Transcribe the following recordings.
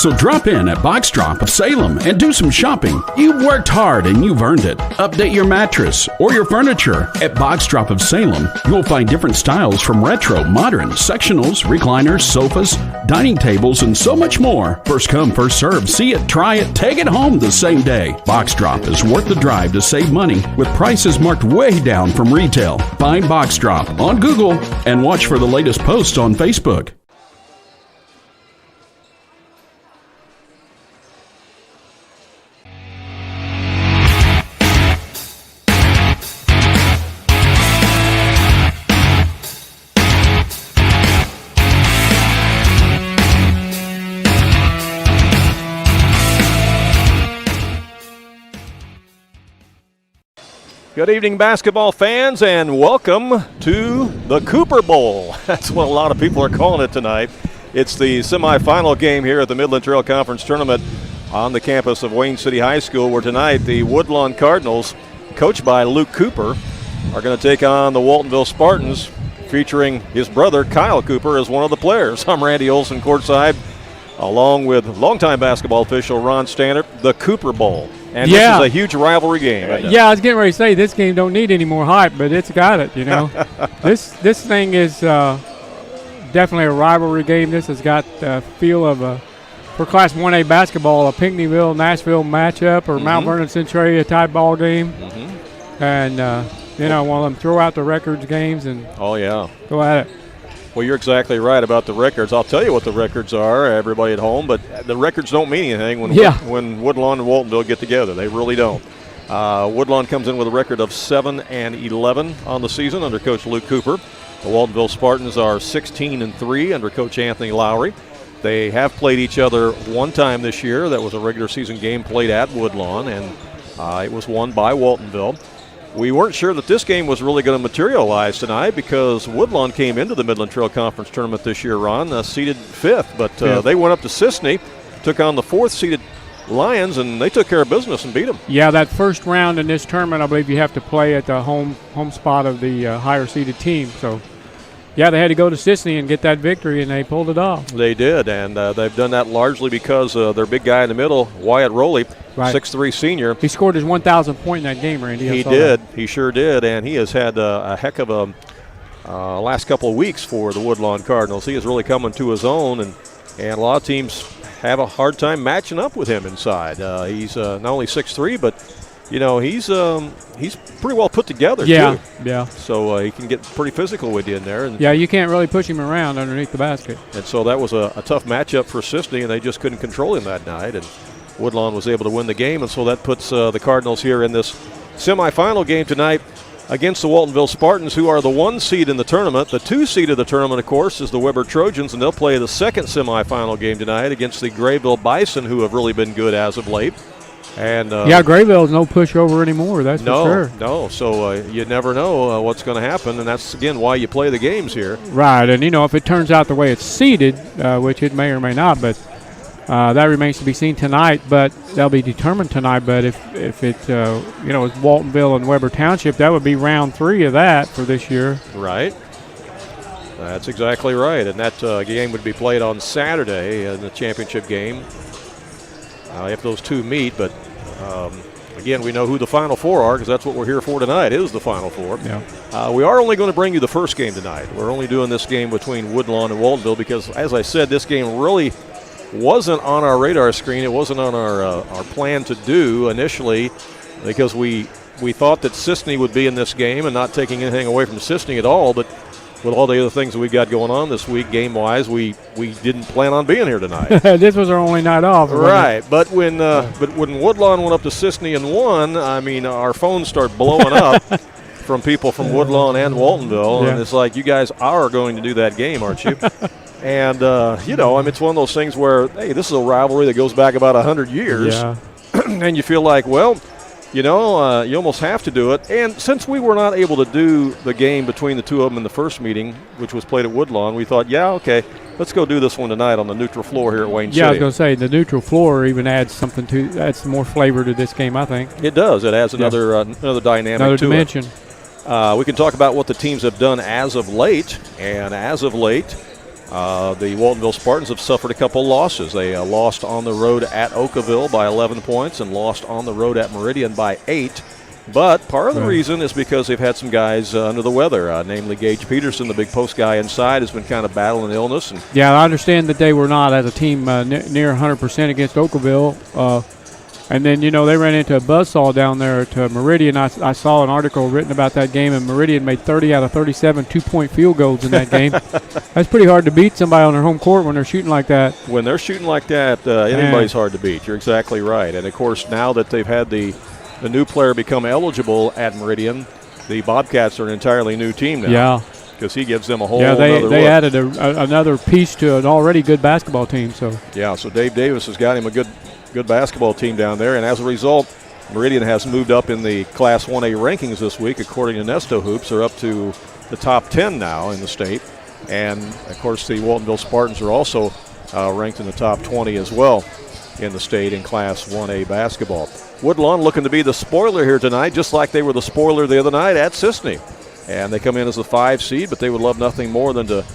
So drop in at Box Drop of Salem and do some shopping. You've worked hard and you've earned it. Update your mattress or your furniture. At Box Drop of Salem, you'll find different styles from retro, modern, sectionals, recliners, sofas, dining tables, and so much more. First come, first serve. See it, try it, take it home the same day. Box Drop is worth the drive to save money with prices marked way down from retail. Find Box Drop on Google and watch for the latest posts on Facebook. Good evening, basketball fans, and welcome to the Cooper Bowl. That's what a lot of people are calling it tonight. It's the semifinal game here at the Midland Trail Conference Tournament on the campus of Wayne City High School, where tonight the Woodlawn Cardinals, coached by Luke Cooper, are going to take on the Waltonville Spartans, featuring his brother Kyle Cooper as one of the players. I'm Randy Olson courtside, along with longtime basketball official Ron Stannard. The Cooper Bowl. And this is a huge rivalry game. Yeah, I was getting ready to say this game don't need any more hype, but it's got it, you know. This thing is definitely a rivalry game. This has got the feel of for Class 1A basketball, a Pinckneyville-Nashville matchup or Mount Vernon-Centralia type ball game. And, you know, one of them throw out the records games and go at it. Well, you're exactly right about the records. I'll tell you what the records are, everybody at home, but the records don't mean anything when Woodlawn and Waltonville get together. They really don't. Woodlawn comes in with a record of 7-11 on the season under Coach Luke Cooper. The Waltonville Spartans are 16-3 under Coach Anthony Lowry. They have played each other one time this year. That was a regular season game played at Woodlawn, and it was won by Waltonville. We weren't sure that this game was really going to materialize tonight because Woodlawn came into the Midland Trail Conference Tournament this year, Ron, seeded 5th. But they went up to Sisney, took on the 4th-seeded Lions, and they took care of business and beat them. Yeah, that first round in this tournament, I believe you have to play at the home spot of the higher-seeded team. So, yeah, they had to go to Sisney and get that victory, and they pulled it off. They did, and they've done that largely because their big guy in the middle, Wyatt Rowley, 6'3" senior. He scored his 1,000th point in that game, Randy. He did. He sure did, and he has had a heck of a last couple of weeks for the Woodlawn Cardinals. He is really coming to his own, and a lot of teams have a hard time matching up with him inside. He's not only 6'3", but you know, he's pretty well put together, too. Yeah. So he can get pretty physical with you in there. And you can't really push him around underneath the basket. And so that was a tough matchup for Sisney, and they just couldn't control him that night. And Woodlawn was able to win the game, and so that puts the Cardinals here in this semifinal game tonight against the Waltonville Spartans, who are the 1 seed in the tournament. The 2 seed of the tournament, of course, is the Weber Trojans, and they'll play the second semifinal game tonight against the Grayville Bison, who have really been good as of late. And Grayville's no pushover anymore, that's for sure. No, so you never know what's going to happen, and that's, again, why you play the games here. Right, and, you know, if it turns out the way it's seeded, which it may or may not, but that remains to be seen tonight, but that'll be determined tonight. But if it, you know, it's Waltonville and Weber Township, that would be round 3 of that for this year. Right. That's exactly right, and that game would be played on Saturday in the championship game. If those two meet, but again, we know who the Final Four are because that's what we're here for tonight, is the Final Four. Yeah. We are only going to bring you the first game tonight. We're only doing this game between Woodlawn and Waltonville because, as I said, this game really wasn't on our radar screen. It wasn't on our plan to do initially because we thought that Sisney would be in this game, and not taking anything away from Sisney at all, but with all the other things that we got going on this week game-wise, we didn't plan on being here tonight. This was our only night off. Right, but when Woodlawn went up to Sisney and won, I mean, our phones start blowing up from people from Woodlawn and Waltonville, and it's like, you guys are going to do that game, aren't you? And, you know, I mean, it's one of those things where, hey, this is a rivalry that goes back about 100 years, and you feel like, well, you know, you almost have to do it. And since we were not able to do the game between the two of them in the first meeting, which was played at Woodlawn, we thought, okay, let's go do this one tonight on the neutral floor here at Wayne City. Yeah, I was going to say, the neutral floor even adds adds more flavor to this game, I think. It does. It adds another dynamic another to dimension. It. We can talk about what the teams have done as of late. And as of late, The Waltonville Spartans have suffered a couple losses. They lost on the road at Oakville by 11 points and lost on the road at Meridian by 8. But part of the reason is because they've had some guys under the weather, namely Gage Peterson, the big post guy inside, has been kind of battling illness. And I understand that they were not as a team near 100% against Oakville. And then, they ran into a buzzsaw down there at Meridian. I saw an article written about that game, and Meridian made 30 out of 37 two-point field goals in that game. That's pretty hard to beat somebody on their home court when they're shooting like that. When they're shooting like that, anybody's hard to beat. You're exactly right. And, of course, now that they've had the new player become eligible at Meridian, the Bobcats are an entirely new team now. Yeah. Because he gives them a whole they look. added another piece to an already good basketball team. So Dave Davis has got him a good basketball team down there, and as a result, Meridian has moved up in the Class 1A rankings this week. According to Nesto Hoops, are up to the top 10 now in the state, and of course the Waltonville Spartans are also ranked in the top 20 as well in the state in Class 1A basketball. Woodlawn looking to be the spoiler here tonight, just like they were the spoiler the other night at Sisney, and they come in as the 5 seed, but they would love nothing more than to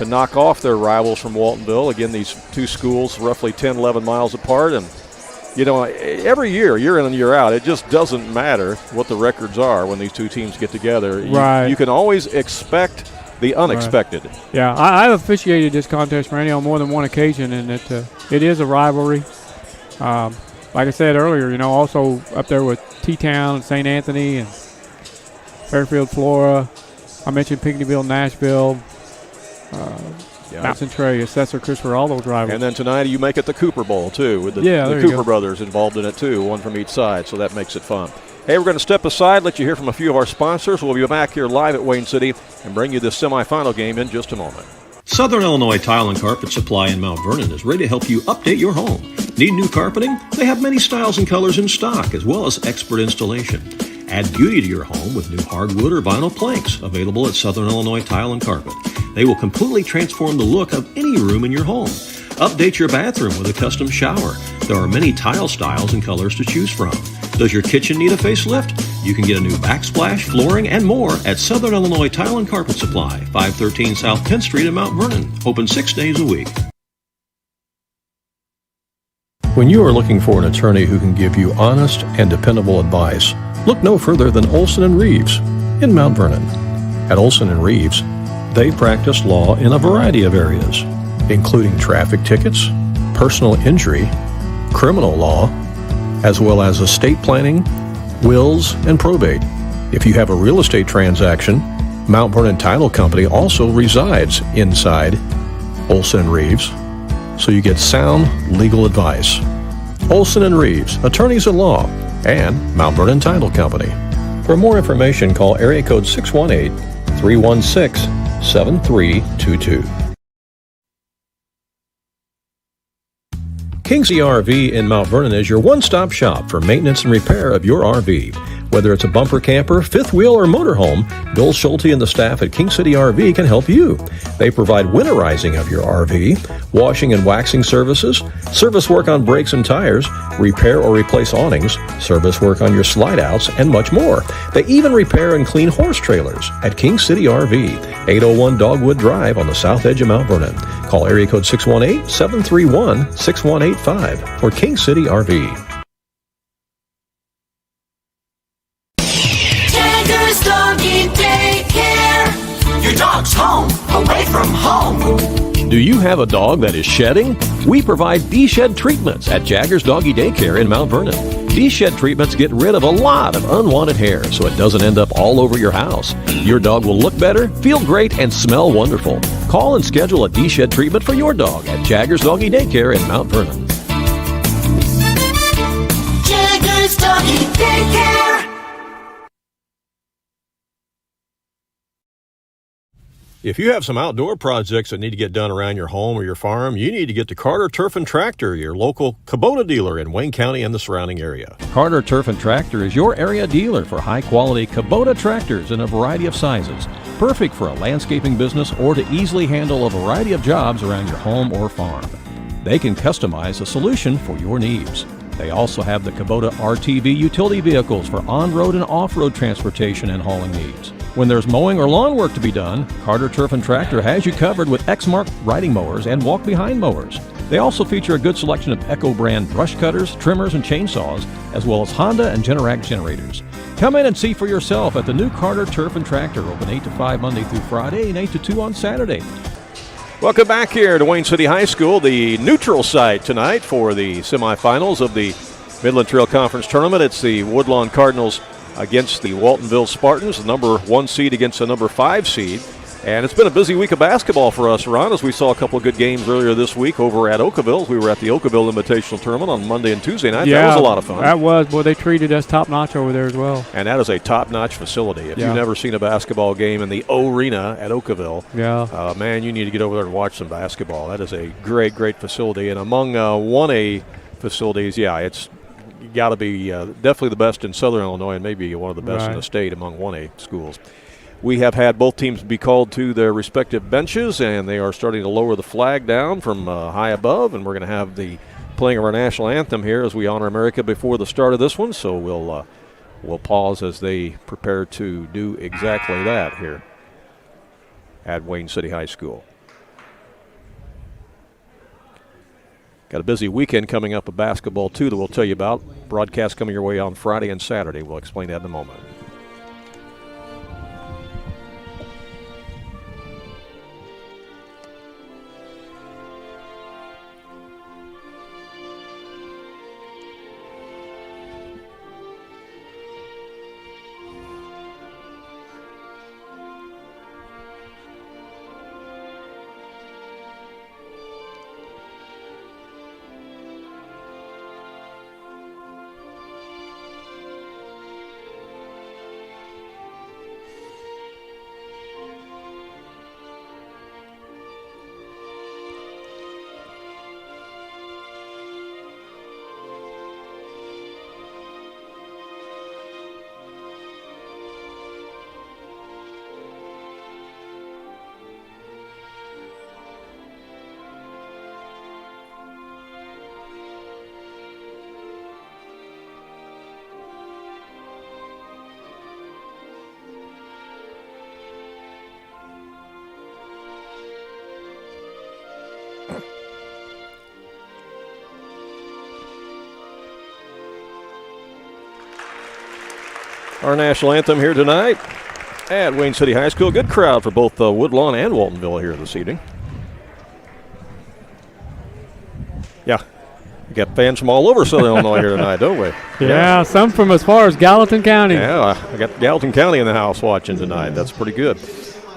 knock off their rivals from Waltonville. Again, these two schools roughly 10, 11 miles apart, and every year in and year out, it just doesn't matter what the records are when these two teams get together. You can always expect the unexpected. Right. Yeah, I've officiated this contest, Randy, on more than one occasion, and it is a rivalry. Like I said earlier, also up there with T-Town, St. Anthony, and Fairfield, Flora. I mentioned Pinckneyville, Nashville. Mount Centralia, Assessor, Christopher, all those rivals. And then tonight you make it the Cooper Bowl, too, with the Cooper brothers involved in it, too, one from each side, so that makes it fun. Hey, we're going to step aside, let you hear from a few of our sponsors. We'll be back here live at Wayne City and bring you this semifinal game in just a moment. Southern Illinois Tile and Carpet Supply in Mount Vernon is ready to help you update your home. Need new carpeting? They have many styles and colors in stock, as well as expert installation. Add beauty to your home with new hardwood or vinyl planks available at Southern Illinois Tile and Carpet. They will completely transform the look of any room in your home. Update your bathroom with a custom shower. There are many tile styles and colors to choose from. Does your kitchen need a facelift? You can get a new backsplash, flooring, and more at Southern Illinois Tile and Carpet Supply, 513 South 10th Street in Mount Vernon. Open 6 days a week. When you are looking for an attorney who can give you honest and dependable advice, look no further than Olson & Reeves in Mount Vernon. At Olson & Reeves, they practice law in a variety of areas, including traffic tickets, personal injury, criminal law, as well as estate planning, wills, and probate. If you have a real estate transaction, Mount Vernon Title Company also resides inside Olson & Reeves, so you get sound legal advice. Olson & Reeves, attorneys at law, and Mount Vernon Title Company. For more information, call area code 618-316-7322. Kingsley RV in Mount Vernon is your one-stop shop for maintenance and repair of your RV. Whether it's a bumper camper, fifth wheel, or motorhome, Bill Schulte and the staff at King City RV can help you. They provide winterizing of your RV, washing and waxing services, service work on brakes and tires, repair or replace awnings, service work on your slide-outs, and much more. They even repair and clean horse trailers at King City RV, 801 Dogwood Drive on the south edge of Mount Vernon. Call area code 618-731-6185 for King City RV. Your dog's home, away from home. Do you have a dog that is shedding? We provide D-Shed treatments at Jagger's Doggy Daycare in Mount Vernon. D-Shed treatments get rid of a lot of unwanted hair so it doesn't end up all over your house. Your dog will look better, feel great, and smell wonderful. Call and schedule a D-Shed treatment for your dog at Jagger's Doggy Daycare in Mount Vernon. Jagger's Doggy Daycare. If you have some outdoor projects that need to get done around your home or your farm, you need to get to Carter Turf and Tractor, your local Kubota dealer in Wayne County and the surrounding area. Carter Turf and Tractor is your area dealer for high-quality Kubota tractors in a variety of sizes, perfect for a landscaping business or to easily handle a variety of jobs around your home or farm. They can customize a solution for your needs. They also have the Kubota RTV utility vehicles for on-road and off-road transportation and hauling needs. When there's mowing or lawn work to be done, Carter Turf and Tractor has you covered with Exmark riding mowers and walk-behind mowers. They also feature a good selection of Echo brand brush cutters, trimmers, and chainsaws, as well as Honda and Generac generators. Come in and see for yourself at the new Carter Turf and Tractor, open 8 to 5 Monday through Friday and 8 to 2 on Saturday. Welcome back here to Wayne City High School, the neutral site tonight for the semifinals of the Midland Trail Conference Tournament. It's the Woodlawn Cardinals against the Waltonville Spartans, the number 1 seed against the number 5 seed. And it's been a busy week of basketball for us, Ron, as we saw a couple of good games earlier this week over at Oakville. We were at the Oakville Invitational Tournament on Monday and Tuesday night. Yeah, that was a lot of fun. That was. Boy, they treated us top-notch over there as well. And that is a top-notch facility. If you've never seen a basketball game in the O-Arena at Oakville, man, you need to get over there and watch some basketball. That is a great, great facility. And among 1A facilities, it's got to be definitely the best in Southern Illinois and maybe one of the best in the state among 1A schools. We have had both teams be called to their respective benches, and they are starting to lower the flag down from high above, and we're going to have the playing of our national anthem here as we honor America before the start of this one. So we'll pause as they prepare to do exactly that here at Wayne City High School. Got a busy weekend coming up of basketball, too, that we'll tell you about. Broadcast coming your way on Friday and Saturday. We'll explain that in a moment. Our national anthem here tonight at Wayne City High School. Good crowd for both Woodlawn and Waltonville here this evening. Yeah, we got fans from all over Southern Illinois here tonight, don't we? Yeah, some from as far as Gallatin County. Yeah, I got Gallatin County in the house watching tonight. That's pretty good.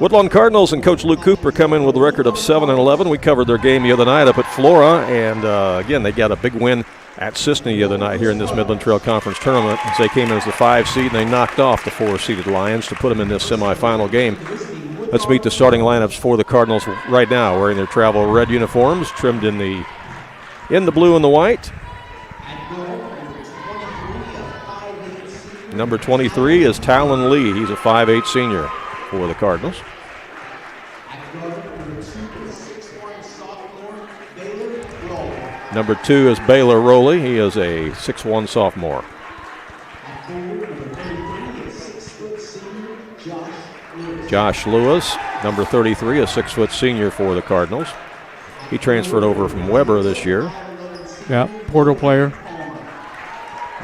Woodlawn Cardinals and Coach Luke Cooper come in with a record of 7-11. We covered their game the other night up at Flora, and again, they got a big win at Sisney the other night here in this Midland Trail Conference Tournament. As they came in as the 5 seed, and they knocked off the 4-seeded Lions to put them in this semifinal game. Let's meet the starting lineups for the Cardinals right now, wearing their travel red uniforms, trimmed in the blue and the white. Number 23 is Talon Lee. He's a 5'8" senior for the Cardinals. Number 2 is Baylor Rowley. He is a 6'1" sophomore. Josh Lewis, number 33, a 6-foot senior for the Cardinals. He transferred over from Weber this year. Yeah, portal player.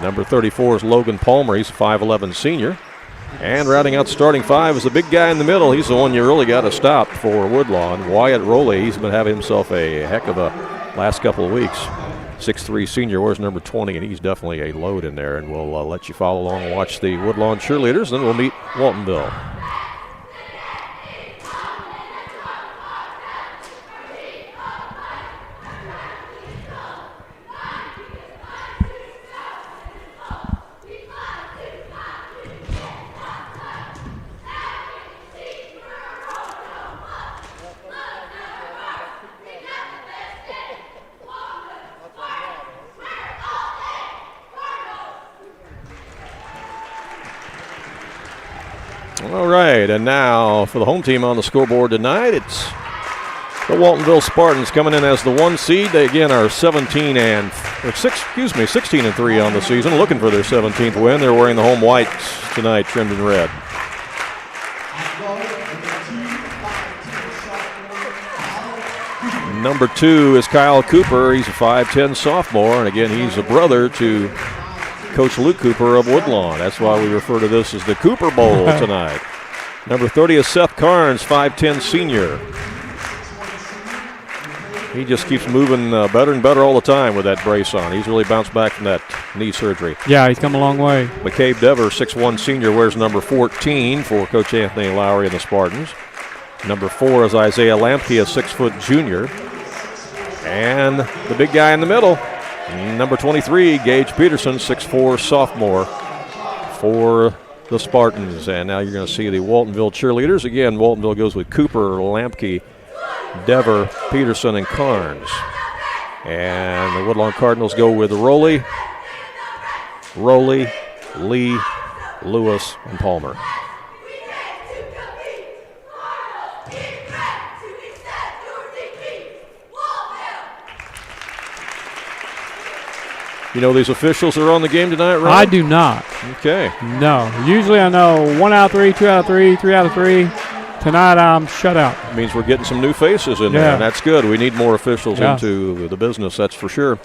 Number 34 is Logan Palmer. He's a 5'11" senior. And rounding out starting 5 is the big guy in the middle. He's the one you really got to stop for Woodlawn. Wyatt Rowley. He's been having himself a heck of a last couple of weeks. 6'3" senior, wears number 20, and he's definitely a load in there. And we'll let you follow along and watch the Woodlawn cheerleaders, then we'll meet Waltonville. All right, and now for the home team on the scoreboard tonight, it's The Waltonville Spartans coming in as the 1 seed. They again are 16 and 3 on the season, looking for their 17th win. They're wearing the home whites tonight, trimmed in red. Number 2 is Kyle Cooper. He's a 5'10 sophomore, and again, he's a brother to Coach Luke Cooper of Woodlawn. That's why we refer to this as the Cooper Bowl tonight. Number 30 is Seth Carnes, 5'10 senior. He just keeps moving better and better all the time with that brace on. He's really bounced back from that knee surgery. Yeah, he's come a long way. McCabe Dever, 6'1 senior, wears number 14 for Coach Anthony Lowry and the Spartans. Number 4 is Isaiah Lampke, a 6-foot junior. And the big guy in the middle, number 23, Gage Peterson, 6'4 sophomore for the Spartans. And now you're going to see the Waltonville cheerleaders. Again, Waltonville goes with Cooper, Lampke, Dever, Peterson, and Carnes. And the Woodlawn Cardinals go with Rowley, Lee, Lewis, and Palmer. You know these officials that are on the game tonight, right? I do not. Okay. No. Usually I know 1 out of 3, 2 out of 3, 3 out of 3. Tonight I'm shut out. It means we're getting some new faces in there, and that's good. We need more officials into the business, that's for sure.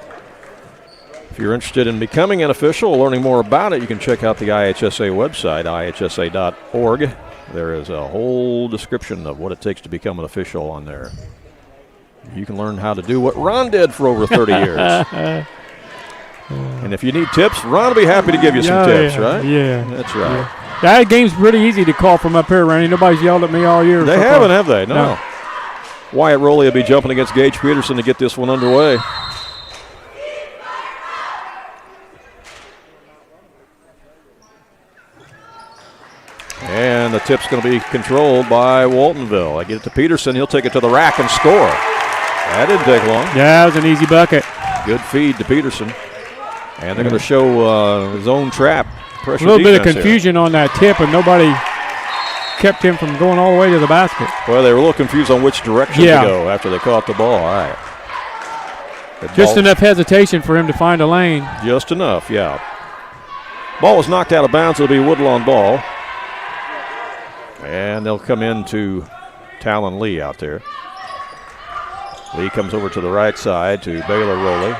If you're interested in becoming an official or learning more about it, you can check out the IHSA website, ihsa.org. There is a whole description of what it takes to become an official on there. You can learn how to do what Ron did for over 30 years. And if you need tips, Ron will be happy to give you some tips, right? Yeah. That's right. Yeah. That game's pretty easy to call from up here, Randy. Nobody's yelled at me all year. They haven't, have they? No. Wyatt Rowley will be jumping against Gage Peterson to get this one underway. And the tip's going to be controlled by Waltonville. I get it to Peterson. He'll take it to the rack and score. That didn't take long. Yeah, it was an easy bucket. Good feed to Peterson. And they're going to show zone trap. Pressure a little bit of defense confusion on that tip, and nobody kept him from going all the way to the basket. Well, they were a little confused on which direction to go after they caught the ball. All right. Just enough hesitation for him to find a lane. Just enough, yeah. Ball was knocked out of bounds. It'll be Woodlawn ball. And they'll come into Talon Lee out there. Lee comes over to the right side to Baylor Rowley.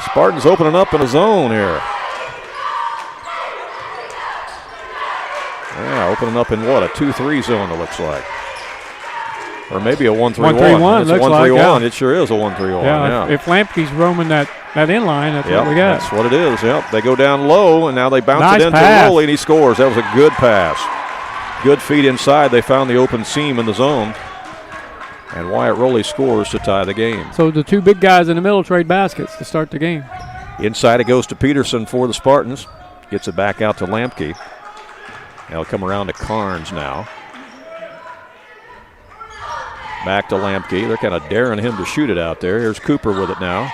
Spartans opening up in a zone here. Yeah, opening up in what, a 2-3 zone it looks like. Or maybe a 1-3-1. 1-3-1, it's looks 1-3-1. like, yeah. It sure is a 1-3-1. Yeah, if Lampke's roaming that inline, that's what we got. That's what it is, yep. They go down low, and now they bounce nice it into pass. Rowley, and he scores. That was a good pass. Good feed inside. They found the open seam in the zone. And Wyatt Rowley scores to tie the game. So the two big guys in the middle trade baskets to start the game. Inside it goes to Peterson for the Spartans. Gets it back out to Lampke. They'll come around to Carnes now. Back to Lampke. They're kind of daring him to shoot it out there. Here's Cooper with it now.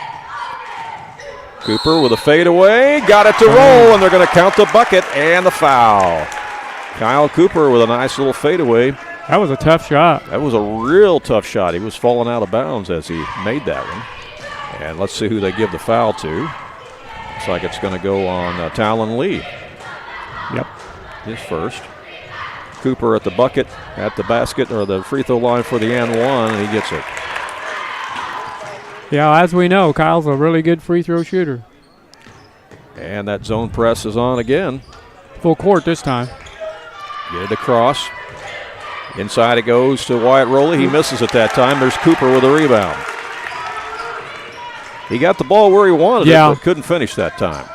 Cooper with a fadeaway. Got it to roll, and they're going to count the bucket and the foul. Kyle Cooper with a nice little fadeaway. That was a tough shot. That was a real tough shot. He was falling out of bounds as he made that one. And let's see who they give the foul to. Looks like it's going to go on Talon Lee. Yep. His first. Cooper at the bucket, at the basket, or the free throw line for the and one, and he gets it. Yeah, as we know, Kyle's a really good free throw shooter. And that zone press is on again. Full court this time. Get it across. Inside it goes to Wyatt Rowley. He misses it that time. There's Cooper with a rebound. He got the ball where he wanted it, but couldn't finish that time.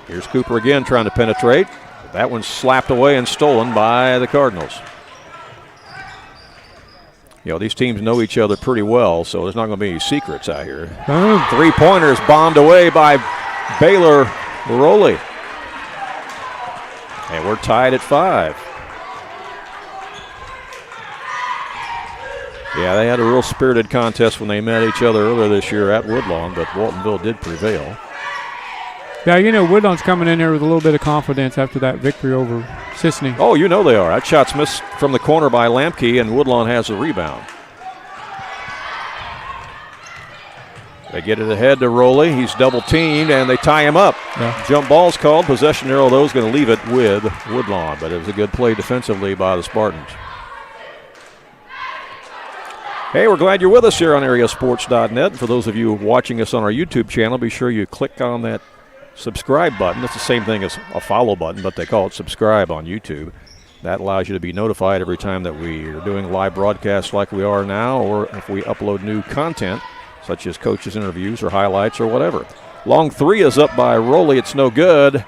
Here's Cooper again trying to penetrate. That one's slapped away and stolen by the Cardinals. You know, these teams know each other pretty well, so there's not going to be any secrets out here. Three-pointers bombed away by Baylor Rowley. And we're tied at 5. Yeah, they had a real spirited contest when they met each other earlier this year at Woodlawn, but Waltonville did prevail. Yeah, you know, Woodlawn's coming in there with a little bit of confidence after that victory over Sisney. Oh, you know they are. That shot's missed from the corner by Lampke, and Woodlawn has the rebound. They get it ahead to Rowley. He's double teamed, and they tie him up. Yeah. Jump ball's called. Possession arrow, though, is going to leave it with Woodlawn, but it was a good play defensively by the Spartans. Hey, we're glad you're with us here on AreaSports.net. For those of you watching us on our YouTube channel, be sure you click on that subscribe button. That's the same thing as a follow button, but they call it subscribe on YouTube. That allows you to be notified every time that we are doing live broadcasts like we are now, or if we upload new content, such as coaches' interviews or highlights or whatever. Long three is up by Rowley. It's no good.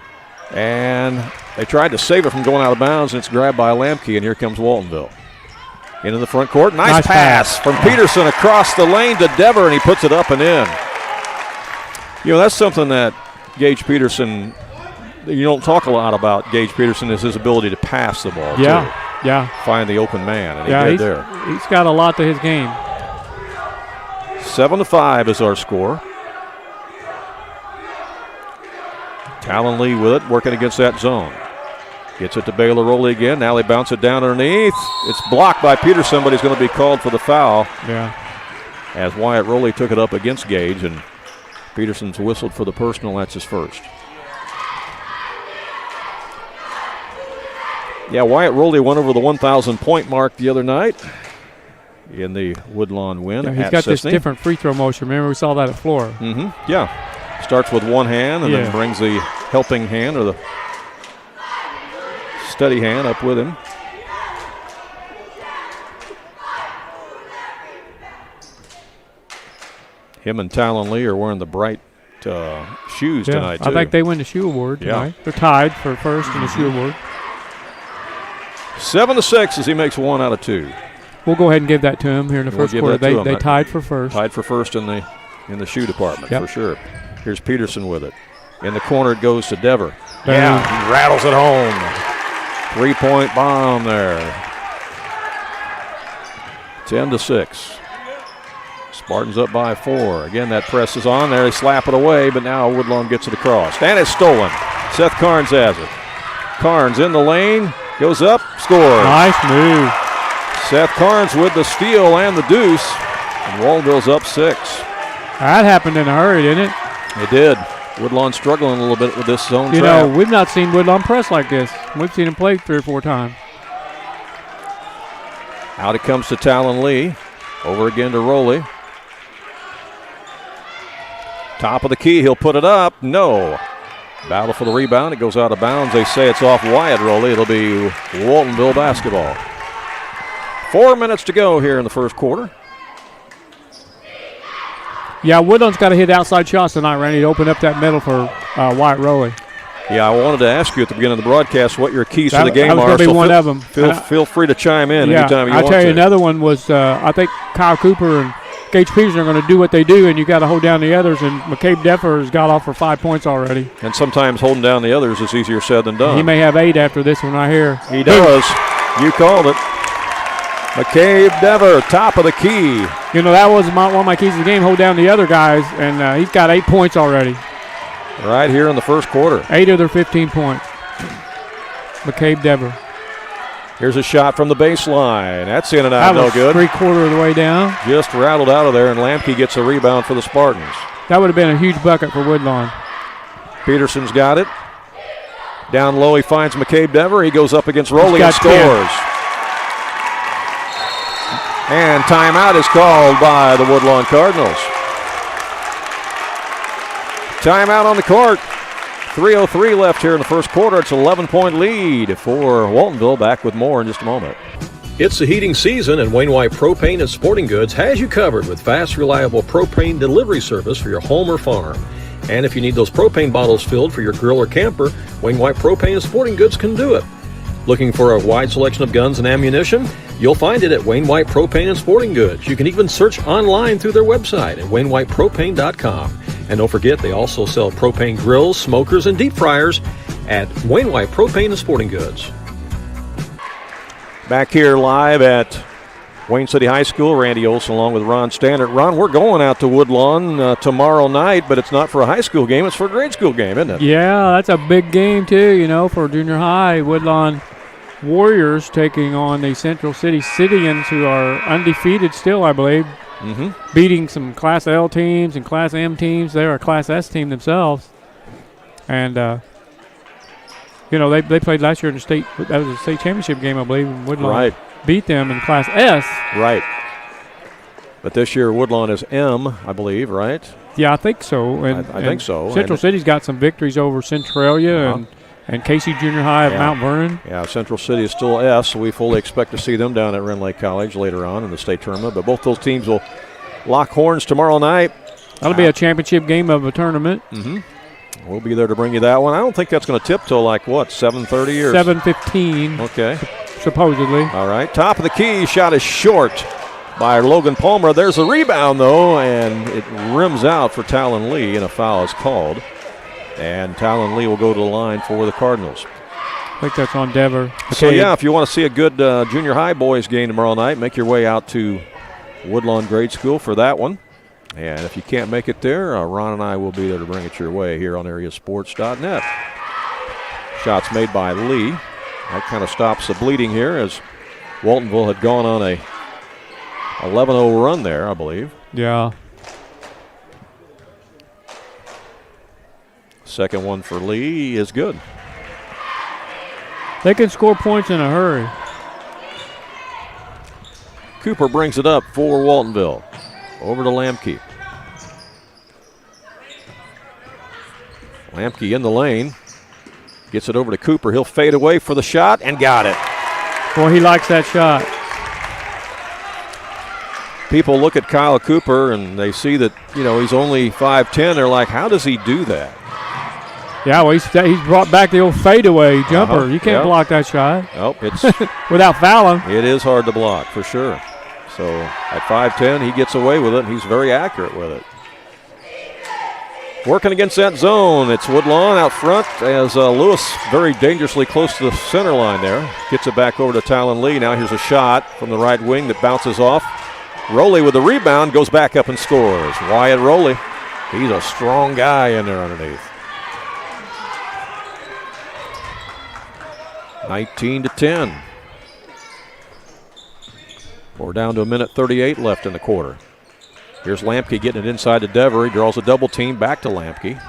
And they tried to save it from going out of bounds, and it's grabbed by Lamke, and here comes Waltonville. Into the front court. Nice pass from Peterson across the lane to Dever, and he puts it up and in. You know, that's something that Gage Peterson, you don't talk a lot about Gage Peterson, is his ability to pass the ball, too. Find the open man, and he did there. He's got a lot to his game. 7-5 is our score. Talon Lee with it, working against that zone. Gets it to Baylor Rowley again. Now they bounce it down underneath. It's blocked by Peterson, but he's going to be called for the foul. Yeah. As Wyatt Rowley took it up against Gage, and Peterson's whistled for the personal. That's his first. Yeah, Wyatt Rowley went over the 1,000-point mark the other night in the Woodlawn win. Yeah, he's got this different free throw motion. Remember, we saw that at Florida. Mm-hmm. Yeah. Starts with one hand and then brings the helping hand or the steady hand up with him. Him and Talon Lee are wearing the bright shoes tonight, too. I think they win the shoe award tonight. They're tied for first in the shoe award. 7-6 as he makes 1 out of 2. We'll go ahead and give that to him here in the first quarter. They tied for first. Tied for first in the shoe department, for sure. Here's Peterson with it. In the corner it goes to Dever. Yeah, he rattles it home. 3-point bomb there. 10-6. Spartans up by 4. Again, that press is on there. They slap it away, but now Woodlawn gets it across. And it's stolen. Seth Carnes has it. Carnes in the lane. Goes up, scores. Nice move. Seth Carnes with the steal and the deuce. And Waltonville's up 6. That happened in a hurry, didn't it? It did. Woodlawn struggling a little bit with this zone trap. You know, we've not seen Woodlawn press like this. We've seen him play 3 or 4 times. Out it comes to Talon Lee. Over again to Rowley. Top of the key, he'll put it up. No. Battle for the rebound. It goes out of bounds. They say it's off Wyatt Rowley. It'll be Waltonville basketball. 4 minutes to go here in the first quarter. Yeah, Woodlawn's got to hit outside shots tonight, Randy, to open up that middle for Wyatt Rowley. Yeah, I wanted to ask you at the beginning of the broadcast what your keys to the game are. That was going to be one of them. Feel free to chime in anytime you want to. I'll tell you another one was I think Kyle Cooper and Gage Peterson are going to do what they do, and you got to hold down the others, and McCabe Deffer has got off for 5 points already. And sometimes holding down the others is easier said than done. He may have 8 after this one right here. He does. You called it. McCabe Dever, top of the key. You know, that was one of my keys to the game, hold down the other guys, and he's got 8 points already. Right here in the first quarter. 8 of their 15 points. McCabe Dever. Here's a shot from the baseline. That's in and out, no good. 3/4 of the way down. Just rattled out of there, and Lamke gets a rebound for the Spartans. That would have been a huge bucket for Woodlawn. Peterson's got it. Down low, he finds McCabe Dever. He goes up against Rowley and scores. 10. And timeout is called by the Woodlawn Cardinals. Timeout on the court. 3:03 left here in the first quarter. It's an 11-point lead for Waltonville. Back with more in just a moment. It's the heating season, and Wayne White Propane and Sporting Goods has you covered with fast, reliable propane delivery service for your home or farm. And if you need those propane bottles filled for your grill or camper, Wayne White Propane and Sporting Goods can do it. Looking for a wide selection of guns and ammunition? You'll find it at Wayne White Propane and Sporting Goods. You can even search online through their website at WayneWhitePropane.com. And don't forget, they also sell propane grills, smokers, and deep fryers at Wayne White Propane and Sporting Goods. Back here live at Wayne City High School, Randy Olson along with Ron Stannard. Ron, we're going out to Woodlawn tomorrow night, but it's not for a high school game, it's for a grade school game, isn't it? Yeah, that's a big game too, you know, for junior high. Woodlawn Warriors taking on the Central City Cityans, who are undefeated still, I believe. beating some Class L teams and Class M teams. They're a Class S team themselves. And, they played last year in the state. That was a state championship game, I believe, and Woodlawn beat them in Class S. Right. But this year Woodlawn is M, I believe, right? Yeah, I think so. And I think so. Central City's got some victories over Centralia and Casey Junior High of Mount Vernon. Yeah, Central City is still S, so we fully expect to see them down at Wren Lake College later on in the state tournament. But both those teams will lock horns tomorrow night. That'll be a championship game of a tournament. We'll be there to bring you that one. I don't think that's going to tip till 7:30 or 7:15. Okay. Supposedly. All right. Top of the key, shot is short by Logan Palmer. There's a rebound, though, and it rims out for Talon Lee, and a foul is called. And Talon Lee will go to the line for the Cardinals. I think that's on Dever. So, if you want to see a good junior high boys game tomorrow night, make your way out to Woodlawn Grade School for that one. And if you can't make it there, Ron and I will be there to bring it your way here on AreaSports.net. Shots made by Lee. That kind of stops the bleeding here as Waltonville had gone on a 11-0 run there, I believe. Yeah. Second one for Lee is good. They can score points in a hurry. Cooper brings it up for Waltonville. Over to Lamke. Lamke in the lane. Gets it over to Cooper. He'll fade away for the shot and got it. Boy, he likes that shot. People look at Kyle Cooper and they see that, he's only 5'10". They're like, how does he do that? Yeah, well, he's brought back the old fadeaway jumper. You can't block that shot. Nope, it's without fouling. It is hard to block for sure. So at 5'10", he gets away with it, and he's very accurate with it. Working against that zone, it's Woodlawn out front as Lewis very dangerously close to the center line there. Gets it back over to Talon Lee. Now here's a shot from the right wing that bounces off. Rowley with the rebound, goes back up and scores. Wyatt Rowley, he's a strong guy in there underneath. 19-10. We're down to 1:38 left in the quarter. Here's Lamke getting it inside to Dever. He draws a double team back to Lamke.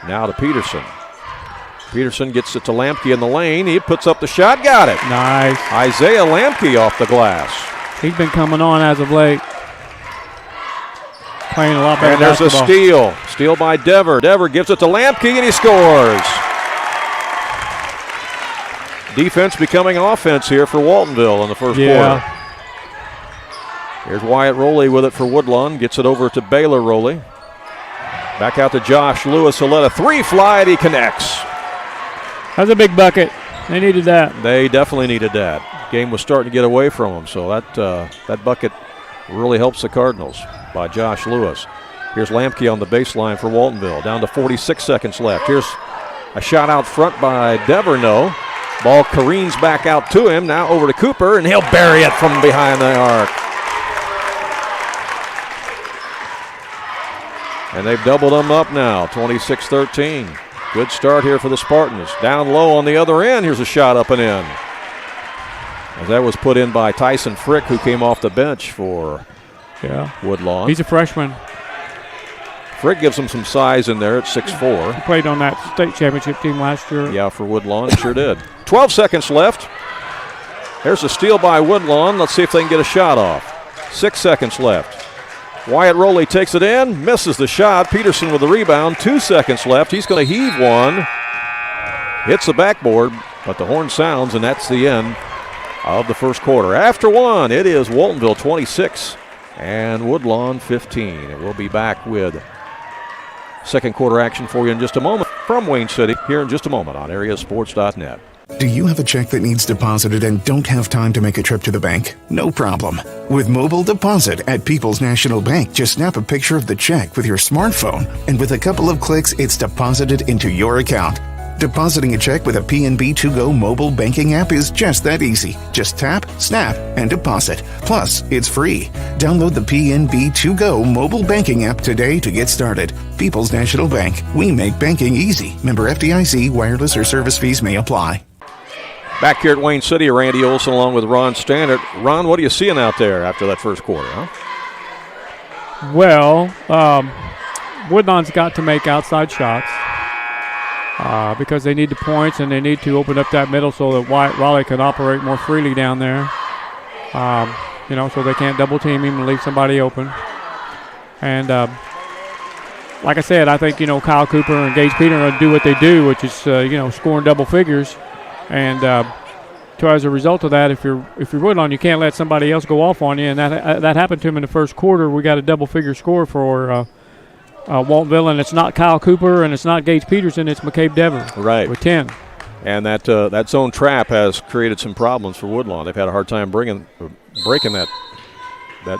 Now to Peterson. Peterson gets it to Lamke in the lane. He puts up the shot, got it. Nice. Isaiah Lamke off the glass. He's been coming on as of late. Playing a lot better. And there's a steal. Steal by Dever. Dever gives it to Lamke and he scores. Defense becoming offense here for Waltonville in the first quarter. Here's Wyatt Rowley with it for Woodlawn. Gets it over to Baylor Rowley. Back out to Josh Lewis. He'll let a three fly and he connects. That's a big bucket. They needed that. They definitely needed that. Game was starting to get away from them, so that bucket really helps the Cardinals by Josh Lewis. Here's Lamke on the baseline for Waltonville. Down to 46 seconds left. Here's a shot out front by Dever. No. Ball careens back out to him. Now over to Cooper, and he'll bury it from behind the arc. And they've doubled them up now, 26-13. Good start here for the Spartans. Down low on the other end. Here's a shot up and in. As that was put in by Tyson Frick, who came off the bench for Woodlawn. He's a freshman. Frick gives him some size in there at 6'4". He played on that state championship team last year. Yeah, for Woodlawn, sure did. 12 seconds left. There's a steal by Woodlawn. Let's see if they can get a shot off. 6 seconds left. Wyatt Rowley takes it in, misses the shot. Peterson with the rebound. 2 seconds left. He's going to heave one. Hits the backboard, but the horn sounds, and that's the end of the first quarter. After one, it is Waltonville 26 and Woodlawn 15. And we'll be back with second quarter action for you in just a moment from Wayne City here in just a moment on AreaSports.net. Do you have a check that needs deposited and don't have time to make a trip to the bank? No problem. With Mobile Deposit at People's National Bank, just snap a picture of the check with your smartphone, and with a couple of clicks, it's deposited into your account. Depositing a check with a PNB 2Go mobile banking app is just that easy. Just tap, snap, and deposit. Plus, it's free. Download the PNB 2Go mobile banking app today to get started. People's National Bank. We make banking easy. Member FDIC. Wireless or service fees may apply. Back here at Wayne City, Randy Olson along with Ron Stannard. Ron, what are you seeing out there after that first quarter, huh? Well, Woodlawn's got to make outside shots because they need the points and they need to open up that middle so that Raleigh can operate more freely down there. So they can't double team him and leave somebody open. And like I said, I think, Kyle Cooper and Gage Peter are going to do what they do, which is, scoring double figures. And so as a result of that, if you're Woodlawn, you can't let somebody else go off on you. And that happened to him in the first quarter. We got a double figure score for Waltonville, and it's not Kyle Cooper and it's not Gage Peterson, it's McCabe Dever. Right. With 10. And that zone trap has created some problems for Woodlawn. They've had a hard time breaking that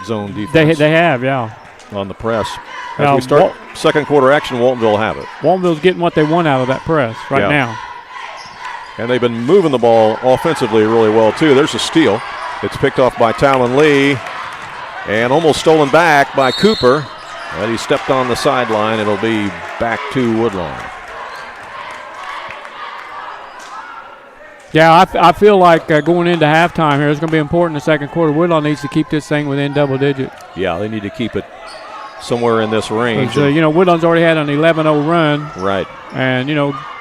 zone defense. They have, yeah. On the press. As we start second quarter action, Waltonville will have it. Waltonville's getting what they want out of that press now. And they've been moving the ball offensively really well, too. There's a steal. It's picked off by Talon Lee and almost stolen back by Cooper. And he stepped on the sideline. It'll be back to Woodlawn. Yeah, I feel like going into halftime here, it's going to be important in the second quarter. Woodlawn needs to keep this thing within double digit. Yeah, they need to keep it somewhere in this range. Woodlawn's already had an 11-0 run. Right. And,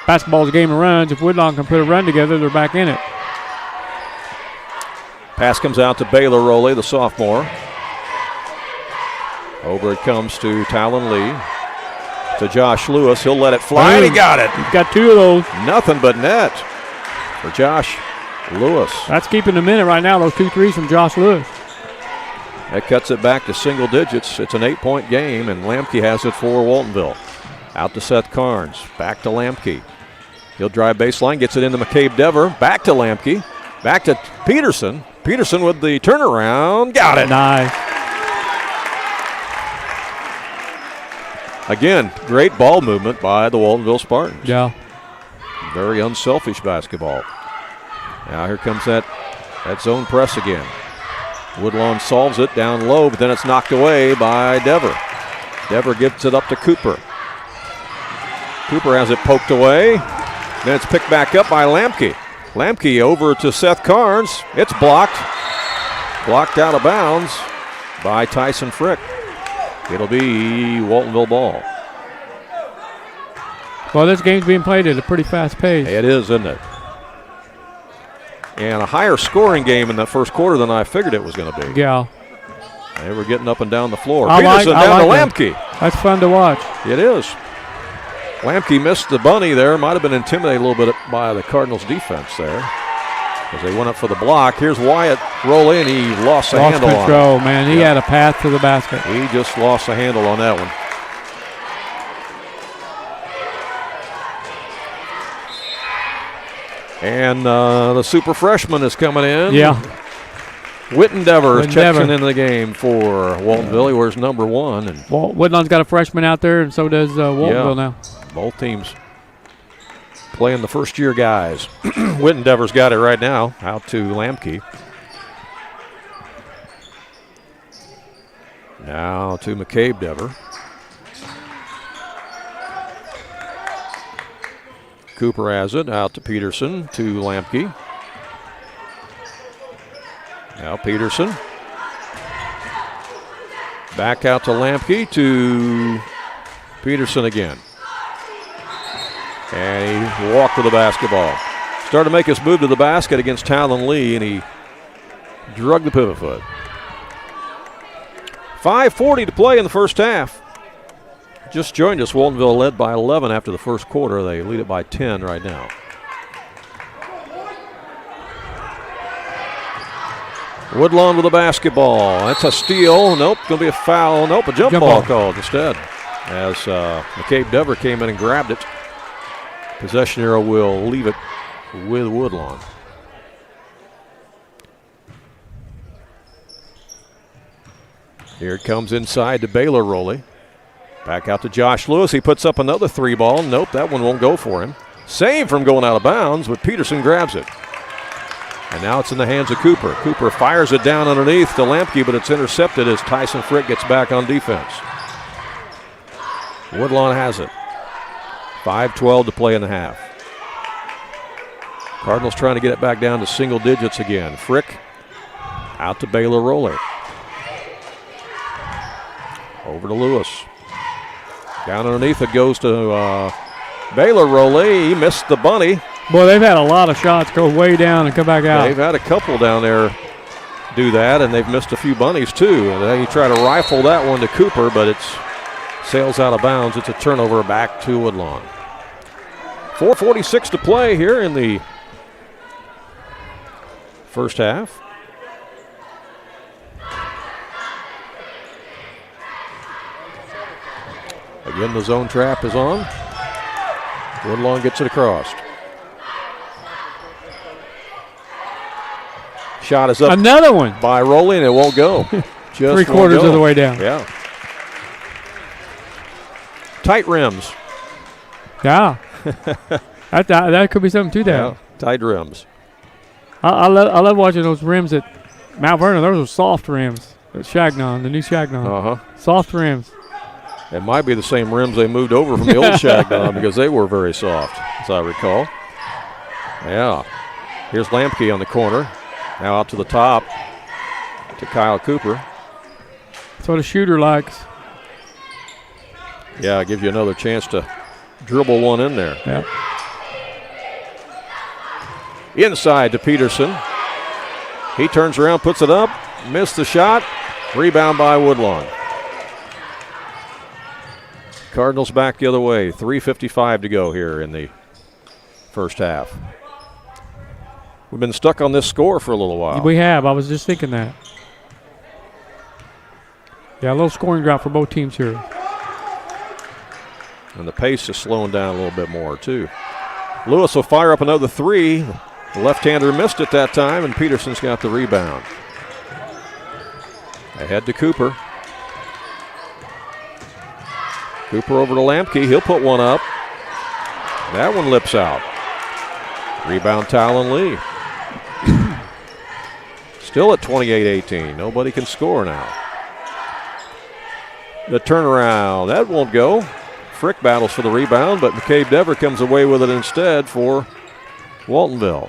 basketball's a game of runs. If Woodlawn can put a run together, they're back in it. Pass comes out to Baylor Rowley, the sophomore. Over it comes to Talon Lee. To Josh Lewis. He'll let it fly, and he got it. He's got 2 of those. Nothing but net for Josh Lewis. That's keeping them in it right now, those 2 threes from Josh Lewis. That cuts it back to single digits. It's an 8-point game, and Lamke has it for Waltonville. Out to Seth Carnes. Back to Lamke. He'll drive baseline, gets it into McCabe Dever. Back to Lamke. Back to Peterson. Peterson with the turnaround. Got it. Nice. Again, great ball movement by the Waltonville Spartans. Yeah. Very unselfish basketball. Now here comes that zone press again. Woodlawn solves it down low, but then it's knocked away by Dever. Dever gets it up to Cooper. Cooper has it poked away. Then it's picked back up by Lamke. Lamke over to Seth Carnes. It's blocked. Blocked out of bounds by Tyson Frick. It'll be Waltonville ball. Well, this game's being played at a pretty fast pace. It is, isn't it? And a higher scoring game in that first quarter than I figured it was going to be. Yeah. They were getting up and down the floor. I Peterson down to Lamke. That's fun to watch. It is. Lamke missed the bunny there. Might have been intimidated a little bit by the Cardinals defense there as they went up for the block. Here's Wyatt Rowley, and he lost the handle on it. Control, man. He had a path to the basket. He just lost the handle on that one. And the super freshman is coming in. Yeah. Witten Dever checks in the game for Waltonville. He wears number 1. And Woodlawn's got a freshman out there, and so does Waltonville now. Both teams playing the first-year guys. Witten Dever's got it right now, out to Lamke. Now to McCabe Dever. Cooper has it, out to Peterson, to Lamke. Now Peterson. Back out to Lamke, to Peterson again. And he walked to the basketball. Started to make his move to the basket against Talon Lee, and he drug the pivot foot. 5:40 to play in the first half. Just joined us. Waltonville led by 11 after the first quarter. They lead it by 10 right now. Woodlawn with the basketball. That's a steal. Nope, going to be a foul. Nope, a jump ball called instead as McCabe Dever came in and grabbed it. Possession arrow will leave it with Woodlawn. Here it comes inside to Baylor Rowley. Back out to Josh Lewis. He puts up another 3 ball. Nope, that one won't go for him. Save from going out of bounds, but Peterson grabs it. And now it's in the hands of Cooper. Cooper fires it down underneath to Lamke, but it's intercepted as Tyson Frick gets back on defense. Woodlawn has it. 5:12 to play in the half. Cardinals trying to get it back down to single digits again. Frick out to Baylor Rowley. Over to Lewis. Down underneath it goes to Baylor Rowley. He missed the bunny. Boy, they've had a lot of shots go way down and come back out. They've had a couple down there do that, and they've missed a few bunnies too. And then you try to rifle that one to Cooper, but it sails out of bounds. It's a turnover back to Woodlawn. 4:46 to play here in the first half. Again, the zone trap is on. Woodlawn gets it across. Shot is up. Another one by Rowley, and it won't go. Just 3/4 of the way down. Yeah. Tight rims. Yeah. that could be something to that. Yeah, tight rims. I love watching those rims at Mount Vernon. Those are soft rims. At Shagnon, the new Shagnon. Soft rims. It might be the same rims they moved over from the old Shagnon because they were very soft, as I recall. Yeah. Here's Lampke on the corner. Now out to the top to Kyle Cooper. That's what a shooter likes. Yeah, it gives you another chance to dribble one in there. Yeah. Inside to Peterson. He turns around, puts it up, missed the shot. Rebound by Woodlawn. Cardinals back the other way. 3:55 to go here in the first half. We've been stuck on this score for a little while. We have. I was just thinking that. Yeah, a little scoring drop for both teams here. And the pace is slowing down a little bit more, too. Lewis will fire up another three. The left-hander missed it that time, and Peterson's got the rebound. Ahead to Cooper. Cooper over to Lampke. He'll put one up. That one lips out. Rebound Talon Lee. Still at 28-18. Nobody can score now. The turnaround. That won't go. Frick battles for the rebound, but McCabe Dever comes away with it instead for Waltonville.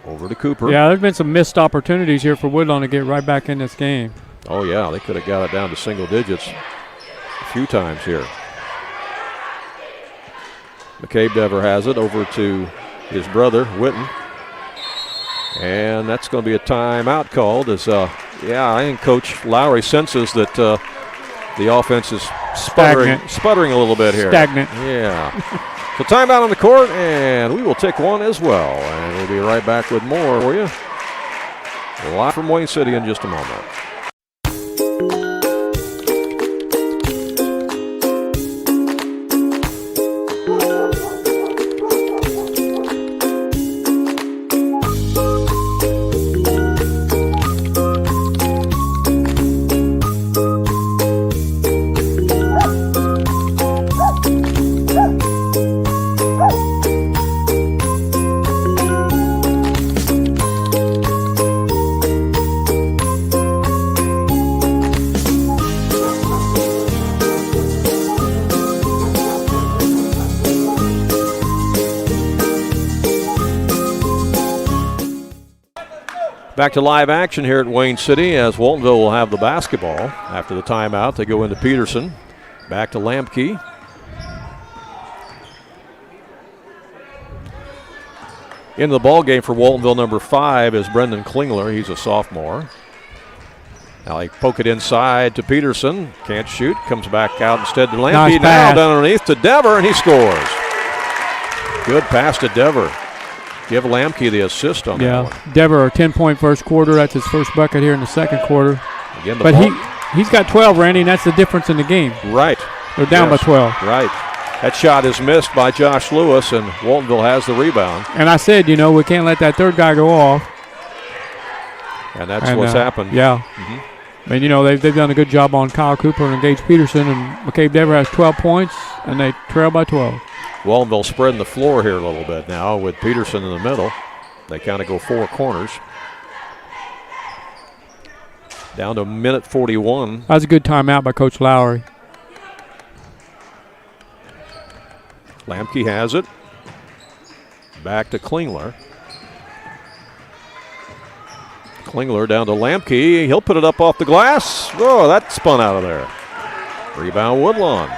Over to Cooper. Yeah, there's been some missed opportunities here for Woodlawn to get right back in this game. Oh, yeah, they could have got it down to single digits a few times here. McCabe Dever has it over to his brother, Witten. And that's going to be a timeout called as, I think Coach Lowry senses that the offense is sputtering a little bit here. Stagnant. Yeah. So timeout on the court, and we will take one as well. And we'll be right back with more for you. Live from Wayne City in just a moment. Back to live action here at Wayne City as Waltonville will have the basketball. After the timeout, they go into Peterson. Back to Lampke. In the ball game for Waltonville, number 5 is Brendan Klingler. He's a sophomore. Now they poke it inside to Peterson. Can't shoot. Comes back out instead to Lampke. Nice now pass. down underneath to Dever, and he scores. Good pass to Dever. Give Lampke the assist on that one. Dever, a 10-point first quarter. That's his first bucket here in the second quarter. Again, but he's got 12, Randy, and that's the difference in the game. Right. They're down by 12. Right. That shot is missed by Josh Lewis, and Waltonville has the rebound. And I said, we can't let that third guy go off. And that's what's happened. Yeah. Mm-hmm. And, they've done a good job on Kyle Cooper and Gage Peterson, and McCabe Dever has 12 points, and they trail by 12. Waltonville spreading the floor here a little bit now with Peterson in the middle. They kind of go four corners. Down to minute 41. That was a good timeout by Coach Lowry. Lampke has it. Back to Klingler. Klingler down to Lamke. He'll put it up off the glass. Oh, that spun out of there. Rebound Woodlawn.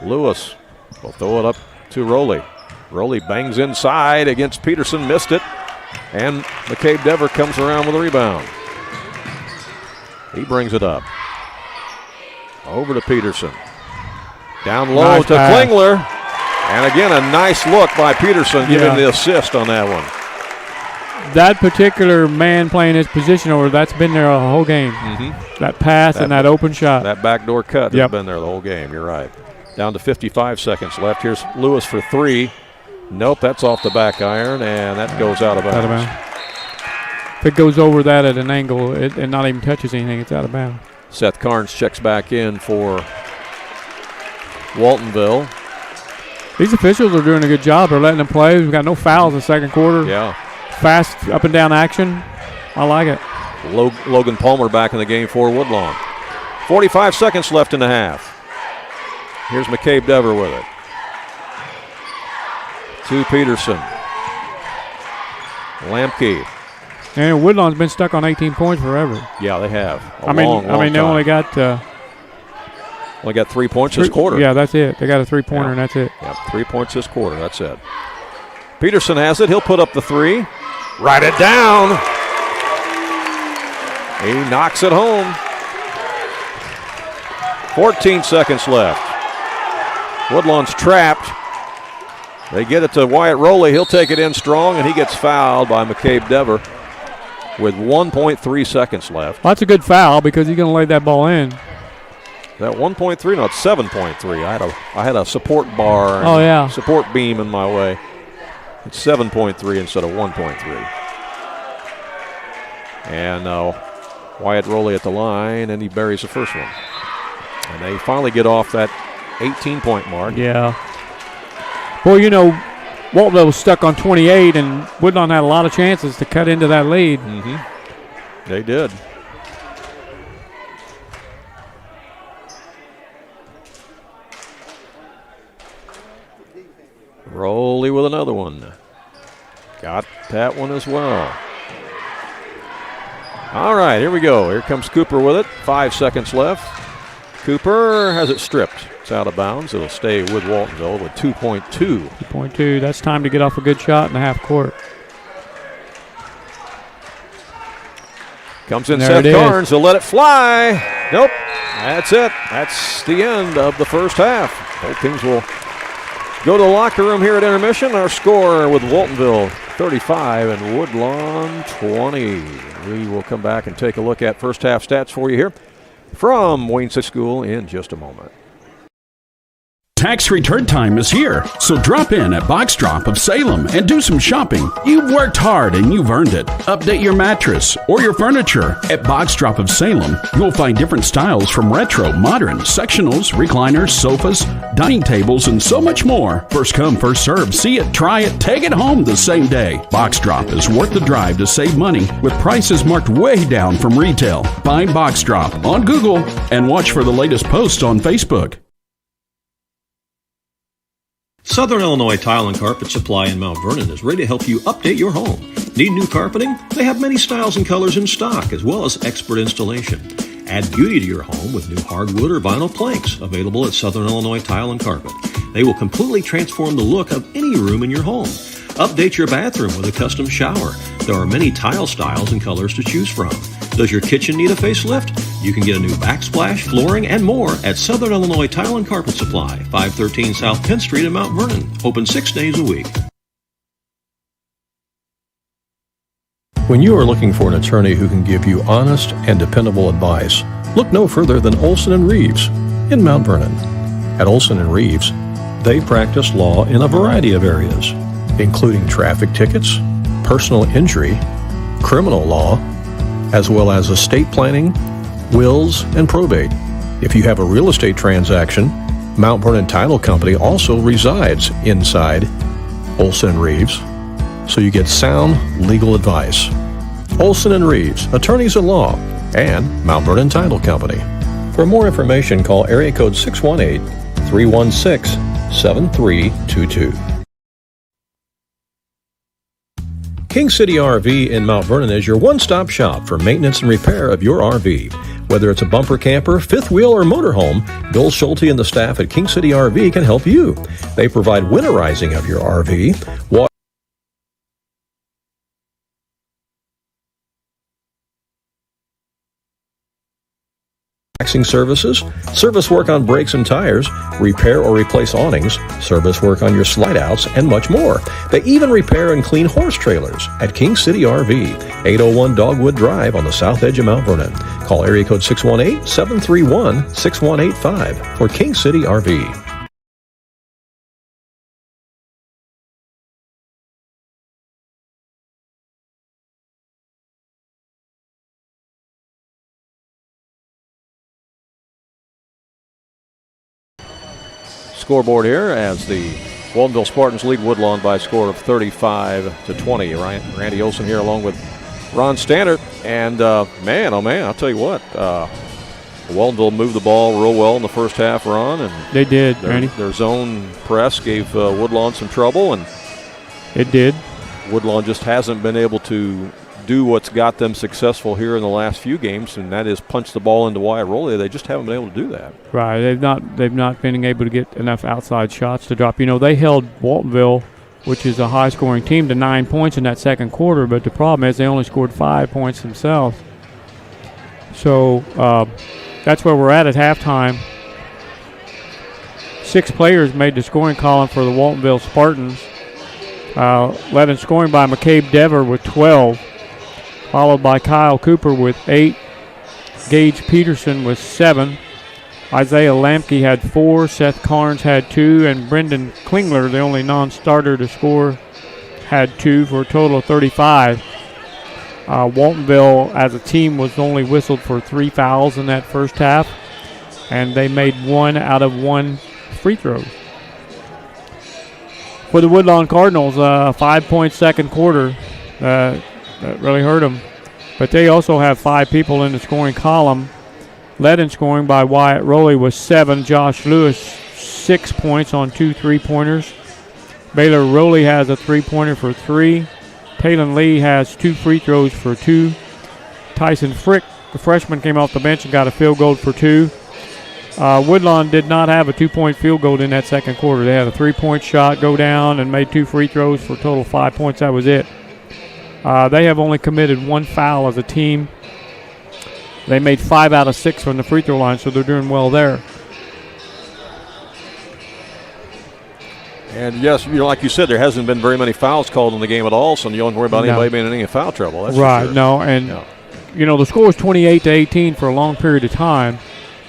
Lewis will throw it up to Rowley. Rowley bangs inside against Peterson, missed it. And McCabe Dever comes around with a rebound. He brings it up. Over to Peterson. Down low to Klingler. And again, a nice look by Peterson, giving the assist on that one. That particular man playing his position over, that's been there a whole game. That pass and that open shot. That backdoor cut has been there the whole game. You're right. Down to 55 seconds left. Here's Lewis for three. Nope, that's off the back iron, and that goes out of bounds. If it goes over that at an angle and not even touches anything, it's out of bounds. Seth Carnes checks back in for Waltonville. These officials are doing a good job. They're letting them play. We've got no fouls in the second quarter. Yeah. Fast up and down action. I like it. Logan Palmer back in the game for Woodlawn. 45 seconds left in the half. Here's McCabe Dever with it. To Peterson. Lamke. And Woodlawn's been stuck on 18 points forever. Yeah, they have. Long they only got 3 points this quarter. Yeah, that's it. They got a three-pointer, and that's it. Yeah, 3 points this quarter. That's it. Peterson has it. He'll put up the three. Write it down. He knocks it home. 14 seconds left. Woodlawn's trapped. They get it to Wyatt Rowley. He'll take it in strong, and he gets fouled by McCabe Dever with 1.3 seconds left. Well, that's a good foul because he's going to lay that ball in. That 1.3? No, it's 7.3. I had a support bar and support beam in my way. It's 7.3 instead of 1.3. And Wyatt Rowley at the line, and he buries the first one. And they finally get off that 18-point mark. Yeah. Well, Waltonville was stuck on 28, and Woodlawn had a lot of chances to cut into that lead. They did. Rowley with another one. Got that one as well. All right, here we go. Here comes Cooper with it. 5 seconds left. Cooper has it stripped. It's out of bounds. It'll stay with Waltonville with 2.2. 2.2. That's time to get off a good shot in the half court. Comes in Seth Carnes. He'll let it fly. Nope. That's it. That's the end of the first half. Both teams will go to the locker room here at intermission. Our score with Waltonville 35 and Woodlawn 20. We will come back and take a look at first half stats for you here from Wayne City School in just a moment. Tax return time is here, so drop in at Box Drop of Salem and do some shopping. You've worked hard and you've earned it. Update your mattress or your furniture. At Box Drop of Salem, you'll find different styles from retro, modern, sectionals, recliners, sofas, dining tables, and so much more. First come, first serve. See it, try it, take it home the same day. Box Drop is worth the drive to save money with prices marked way down from retail. Find Box Drop on Google and watch for the latest posts on Facebook. Southern Illinois Tile and Carpet Supply in Mount Vernon is ready to help you update your home. Need new carpeting? They have many styles and colors in stock, as well as expert installation. Add beauty to your home with new hardwood or vinyl planks available at Southern Illinois Tile and Carpet. They will completely transform the look of any room in your home. Update your bathroom with a custom shower. There are many tile styles and colors to choose from. Does your kitchen need a facelift? You can get a new backsplash, flooring, and more at Southern Illinois Tile and Carpet Supply, 513 South Penn Street in Mount Vernon. Open 6 days a week. When you are looking for an attorney who can give you honest and dependable advice, look no further than Olson & Reeves in Mount Vernon. At Olson & Reeves, they practice law in a variety of areas, including traffic tickets, personal injury, criminal law, as well as estate planning, wills, and probate. If you have a real estate transaction, Mount Vernon Title Company also resides inside Olson & Reeves, so you get sound legal advice. Olson & Reeves, attorneys in law, and Mount Vernon Title Company. For more information, call area code 618-316-7322. 7322. King City RV in Mount Vernon is your one-stop shop for maintenance and repair of your RV. Whether it's a bumper camper, fifth wheel, or motorhome, Bill Schulte and the staff at King City RV can help you. They provide winterizing of your RV, waxing services, service work on brakes and tires, repair or replace awnings, service work on your slide outs, and much more. They even repair and clean horse trailers at King City RV, 801 Dogwood Drive on the south edge of Mount Vernon. Call area code 618-731-6185 for King City RV. Scoreboard here as the Waltonville Spartans lead Woodlawn by a score of 35-20. Randy Olson here along with Ron Stannard. And man, oh man, I'll tell you what, Waltonville moved the ball real well in the first half, Ron. And they did, Randy. Their zone press gave Woodlawn some trouble. And it did. Woodlawn just hasn't been able to do what's got them successful here in the last few games, and that is punch the ball into Wyatt Rowley. They just haven't been able to do that. Right. They've not been able to get enough outside shots to drop. You know, they held Waltonville, which is a high-scoring team, to 9 points in that second quarter, but the problem is they only scored 5 points themselves. So that's where we're at halftime. 6 players made the scoring column for the Waltonville Spartans. Led in scoring by McCabe Dever with 12. Followed by Kyle Cooper with 8. Gage Peterson with 7. Isaiah Lamke had 4. Seth Carnes had 2. And Brendan Klingler, the only non-starter to score, had 2 for a total of 35. Waltonville, as a team, was only whistled for 3 fouls in that first half. And they made 1 out of 1 free throws. For the Woodlawn Cardinals, 5-point second quarter. That really hurt them. But they also have 5 people in the scoring column. Led in scoring by Wyatt Rowley with 7. Josh Lewis, 6 points on 2 3-pointers. Baylor Rowley has a 3-pointer for 3. Talon Lee has 2 free throws for 2. Tyson Frick, the freshman, came off the bench and got a field goal for 2. Woodlawn did not have a 2-point field goal in that second quarter. They had a 3-point shot go down and made 2 free throws for a total of 5 points. That was it. They have only committed 1 foul as a team. They made 5 out of 6 from the free throw line, so they're doing well there. And yes, like you said, there hasn't been very many fouls called in the game at all, so you don't worry about anybody being in any foul trouble. That's right, for sure. No, and the score was 28-18 for a long period of time,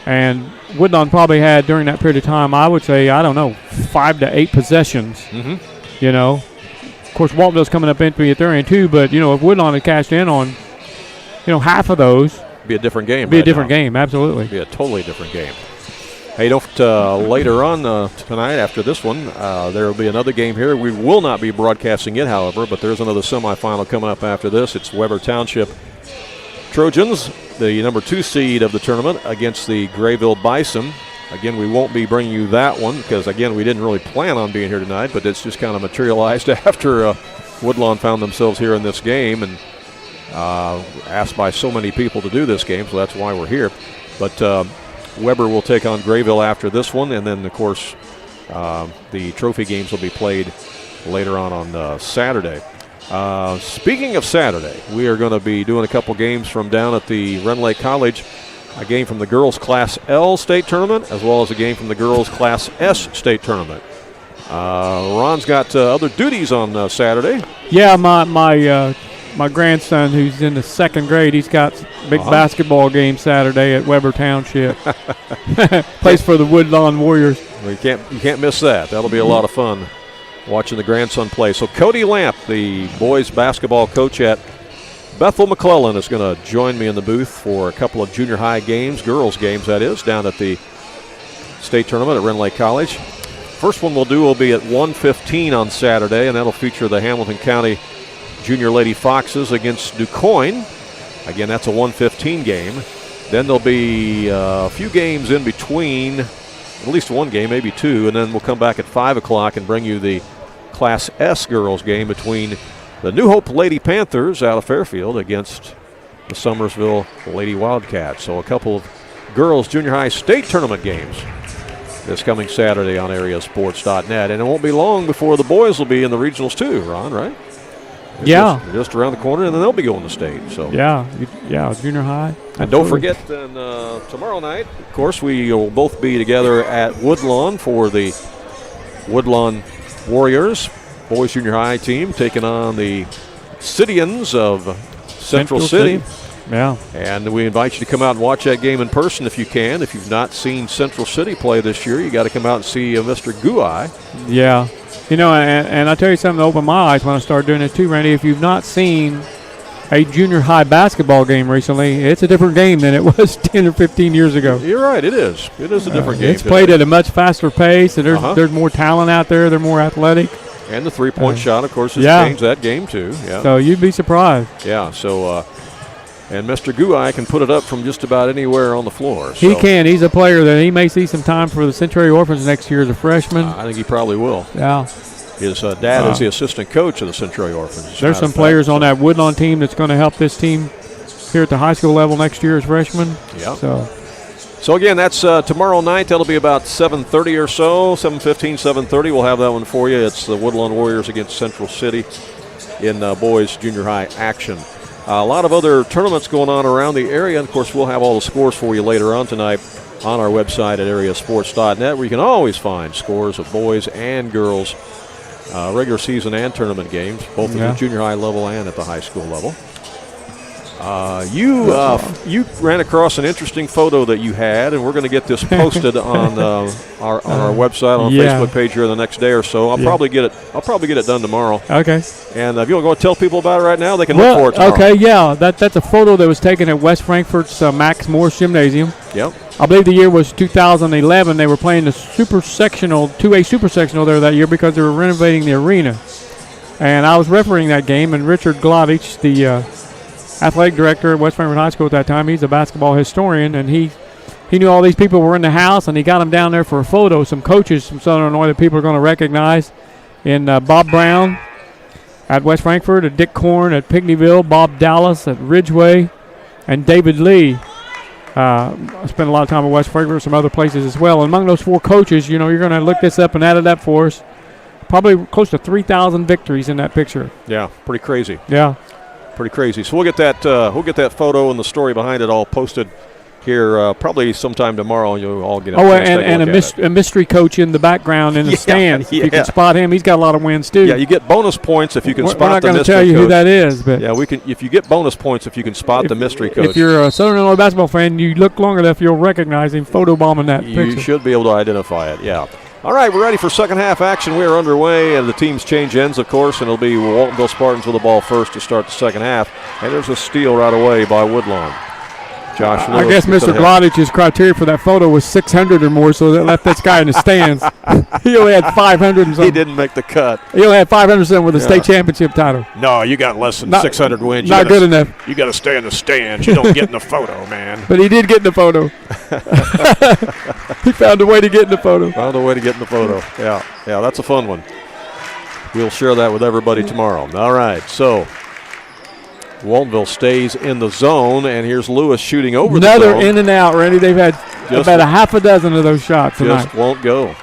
and Woodlawn probably had during that period of time, I would say, 5 to 8 possessions. Mm-hmm. Of course, Waltonville's coming up empty at their end too, but if Woodlawn had cashed in on, half of those, be a different game. Be a different game, absolutely. Be a totally different game. Hey, later on tonight after this one, there will be another game here. We will not be broadcasting it, however, but there's another semifinal coming up after this. It's Weber Township Trojans, the number 2 seed of the tournament, against the Grayville Bison. Again, we won't be bringing you that one because, again, we didn't really plan on being here tonight, but it's just kind of materialized after Woodlawn found themselves here in this game and asked by so many people to do this game, so that's why we're here. But Weber will take on Grayville after this one, and then, of course, the trophy games will be played later on Saturday. Speaking of Saturday, we are going to be doing a couple games from down at the Rend Lake College. A game from the girls' Class L state tournament, as well as a game from the girls' Class S state tournament. Ron's got other duties on Saturday. Yeah, my grandson, who's in the 2nd grade, he's got a big basketball game Saturday at Weber Township. Plays for the Woodlawn Warriors. Well, you can't miss that. That'll be a lot of fun watching the grandson play. So Cody Lamp, the boys' basketball coach at Bethel McClellan, is going to join me in the booth for a couple of junior high games, girls games that is, down at the state tournament at Rend Lake College. First one will be at 1:15 on Saturday, and that'll feature the Hamilton County Junior Lady Foxes against DuQuoin. Again, that's a 1:15 game. Then there'll be a few games in between, at least one game, maybe 2, and then we'll come back at 5 o'clock and bring you the Class S girls game between the New Hope Lady Panthers out of Fairfield against the Summersville Lady Wildcats. So a couple of girls junior high state tournament games this coming Saturday on AreaSports.net. And it won't be long before the boys will be in the regionals too, Ron, right? It's just around the corner, and then they'll be going to state. So junior high. And don't forget, then tomorrow night, of course, we will both be together at Woodlawn for the Woodlawn Warriors boys junior high team taking on the Cityans of Central City. Yeah. And we invite you to come out and watch that game in person if you can. If you've not seen Central City play this year, you got to come out and see Mr. Guai. Yeah. You know, and I'll tell you something that opened my eyes when I started doing this too, Randy. If you've not seen a junior high basketball game recently, it's a different game than it was 10 or 15 years ago. You're right, it is. It is a different game. It's played at a much faster pace, and there's more talent out there. They're more athletic. And the three-point shot, of course, changed that game too. Yeah. So you'd be surprised. Yeah, so and Mr. Guai can put it up from just about anywhere on the floor. So. He can. He's a player that he may see some time for the Century Orphans next year as a freshman. I think he probably will. Yeah. His dad is the assistant coach of the Century Orphans. There's some players on that Woodlawn team that's going to help this team here at the high school level next year as freshmen. Yeah. So again, that's tomorrow night. That'll be about 7:30 or so, 7:15, 7:30. We'll have that one for you. It's the Woodlawn Warriors against Central City in boys junior high action. A lot of other tournaments going on around the area. And, of course, we'll have all the scores for you later on tonight on our website at AreaSports.net, where you can always find scores of boys and girls, regular season and tournament games, both at the junior high level and at the high school level. You ran across an interesting photo that you had, and we're going to get this posted on our website, on our Facebook page here the next day or so. I'll probably get it done tomorrow. Okay. And if you want to go and tell people about it right now, they can look for it tomorrow. Okay, yeah. That's a photo that was taken at West Frankfurt's Max Morris Gymnasium. Yep. I believe the year was 2011. They were playing the 2A Super Sectional there that year because they were renovating the arena. And I was refereeing that game, and Richard Gladich, the athletic director at West Frankfurt High School at that time, he's a basketball historian, and he knew all these people were in the house, and he got them down there for a photo. Some coaches from Southern Illinois that people are going to recognize in Bob Brown at West Frankfurt, at Dick Korn at Pinckneyville, Bob Dallas at Ridgeway, and David Lee. I spent a lot of time at West Frankfurt, some other places as well. And among those four coaches, you know, you're going to look this up and add it up for us. Probably close to 3,000 victories in that picture. Yeah, pretty crazy. Yeah. Pretty crazy. So we'll get that photo and the story behind it all posted here probably sometime tomorrow. You'll all get it. Oh, and a mystery coach in the background in the stands. If you can spot him, he's got a lot of wins too. Yeah, you get bonus points if you can spot the mystery coach. We're not going to tell you who that is, but yeah, we can. If you get bonus points if you can spot the mystery coach. If you're a Southern Illinois basketball fan, you look long enough, you'll recognize him photobombing that picture. You should be able to identify it. Yeah. All right, we're ready for second half action. We are underway, and the teams change ends, of course, and it'll be Waltonville Spartans with the ball first to start the second half. And there's a steal right away by Woodlawn. Josh Lewis. I guess Mr. Glodich's criteria for that photo was 600 or more, so that left this guy in the stands. He only had 500 and something. He didn't make the cut. He only had 500 something with a state championship title. No, you got less than 600 wins. Not good enough. You got to stay in the stands. You don't get in the photo, man. But he did get in the photo. He found a way to get in the photo. Found a way to get in the photo. Yeah, that's a fun one. We'll share that with everybody tomorrow. All right, so Waltonville stays in the zone, and here's Lewis shooting over the zone. Another in and out, Randy. They've had about a half a dozen of those shots tonight. Just won't go.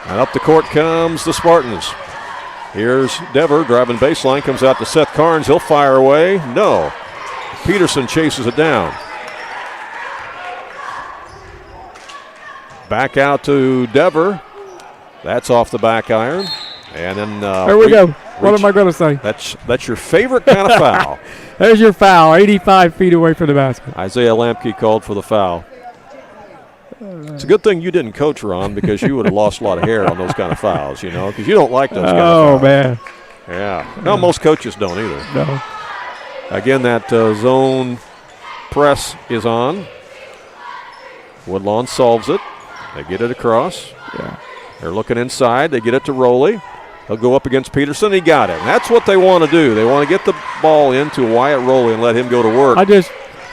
And up the court comes the Spartans. Here's Dever driving baseline, comes out to Seth Carnes. He'll fire away. No. Peterson chases it down. Back out to Dever. That's off the back iron. And then there we go. What am I going to say? That's your favorite kind of foul. There's your foul, 85 feet away from the basket. Isaiah Lamke called for the foul. It's a good thing you didn't coach, Ron, because you would have lost a lot of hair on those kind of fouls, you know, because you don't like those kind of fouls. Oh, man. Yeah. No, most coaches don't either. No. Again, that zone press is on. Woodlawn solves it. They get it across. Yeah. They're looking inside. They get it to Rowley. He'll go up against Peterson. He got it. And that's what they want to do. They want to get the ball into Wyatt Rowley and let him go to work.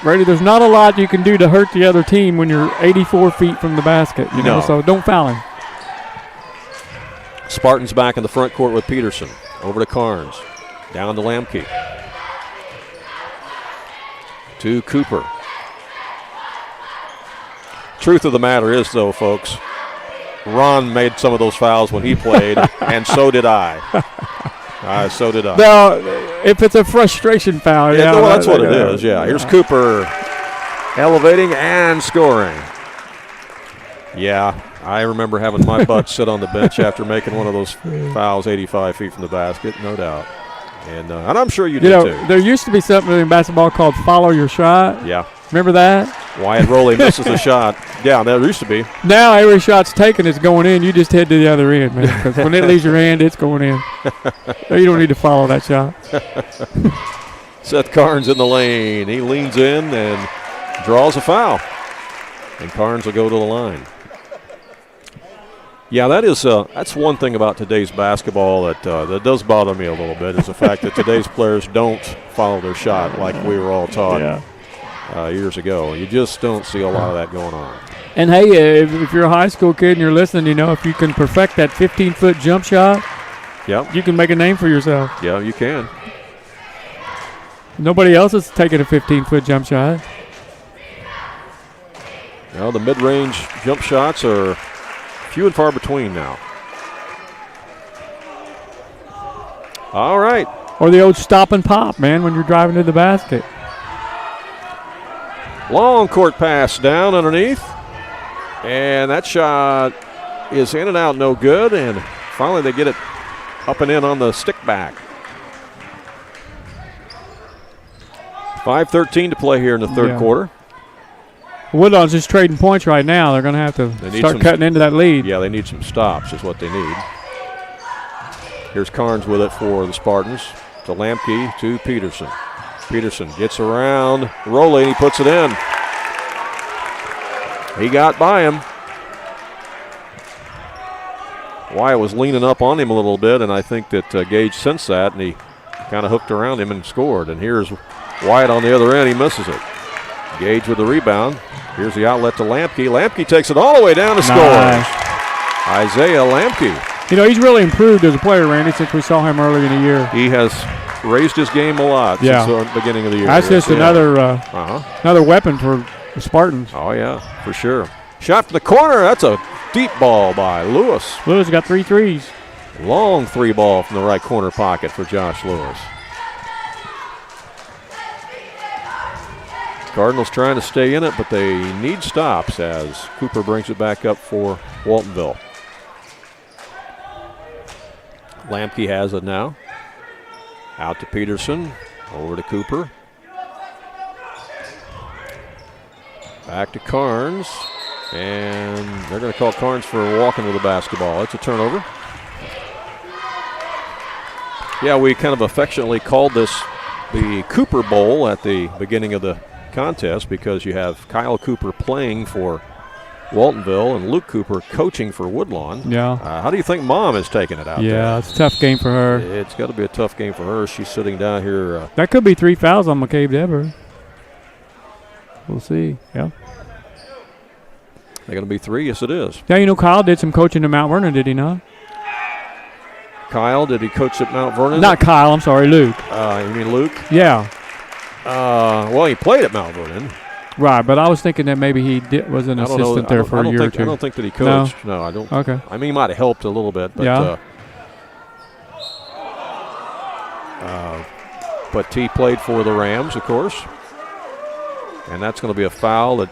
Brady, there's not a lot you can do to hurt the other team when you're 84 feet from the basket. You know, so don't foul him. Spartans back in the front court with Peterson. Over to Carnes. Down to Lamke. To Cooper. Truth of the matter is, though, folks, Ron made some of those fouls when he played, and so did I. So did I. Now, if it's a frustration foul, well, that's what it is. Yeah, here's Cooper elevating and scoring. Yeah, I remember having my butt sit on the bench after making one of those fouls 85 feet from the basket, no doubt. And I'm sure you did too. There used to be something in basketball called follow your shot. Yeah. Remember that? Wyatt Rowley misses the shot. Yeah, there used to be. Now every shot's taken is going in. You just head to the other end, man. Because when it leaves your hand, it's going in. So you don't need to follow that shot. Seth Carnes in the lane. He leans in and draws a foul. And Carnes will go to the line. Yeah, that's one thing about today's basketball that does bother me a little bit is the fact that today's players don't follow their shot like we were all taught years ago. You just don't see a lot of that going on. And, hey, if you're a high school kid and you're listening, if you can perfect that 15-foot jump shot, you can make a name for yourself. Yeah, you can. Nobody else is taking a 15-foot jump shot. Well, the mid-range jump shots are few and far between now. All right. Or the old stop and pop, man, when you're driving to the basket. Long court pass down underneath. And that shot is in and out, no good. And finally they get it up and in on the stick back. 5:13 to play here in the third quarter. Woodlawn's just trading points right now. They're going to have to start cutting into that lead. Yeah, they need some stops is what they need. Here's Carnes with it for the Spartans. To Lamke, to Peterson. Peterson gets around Rowley, and he puts it in. He got by him. Wyatt was leaning up on him a little bit, and I think that Gage sensed that, and he kind of hooked around him and scored. And here's Wyatt on the other end. He misses it. Gage with the rebound. Here's the outlet to Lamke. Lamke takes it all the way down to scores. Isaiah Lamke. He's really improved as a player, Randy, since we saw him earlier in the year. He has raised his game a lot since the beginning of the year. That's just another weapon for the Spartans. Oh, yeah, for sure. Shot from the corner. That's a deep ball by Lewis. Lewis got 3 threes. Long 3 ball from the right corner pocket for Josh Lewis. Cardinals trying to stay in it, but they need stops as Cooper brings it back up for Waltonville. Lamke has it now. Out to Peterson. Over to Cooper. Back to Carnes. And they're going to call Carnes for walking with the basketball. It's a turnover. Yeah, we kind of affectionately called this the Cooper Bowl at the beginning of the contest because you have Kyle Cooper playing for Waltonville and Luke Cooper coaching for Woodlawn. Yeah. How do you think Mom is taking it out there? Yeah, it's a tough game for her. It's got to be a tough game for her. She's sitting down here. That could be 3 fouls on McCabe Dever. We'll see. Yeah. They're going to be 3? Yes, it is. Yeah, Kyle did some coaching at Mount Vernon, did he not? Kyle, did he coach at Mount Vernon? Not Kyle, I'm sorry, Luke. You mean Luke? Yeah. Well, he played at Mount Vernon. Right, but I was thinking that maybe he was an assistant there for a year or 2. I don't think that he coached. No, I don't. Okay. I mean, he might have helped a little bit, but but T played for the Rams, of course, and that's going to be a foul that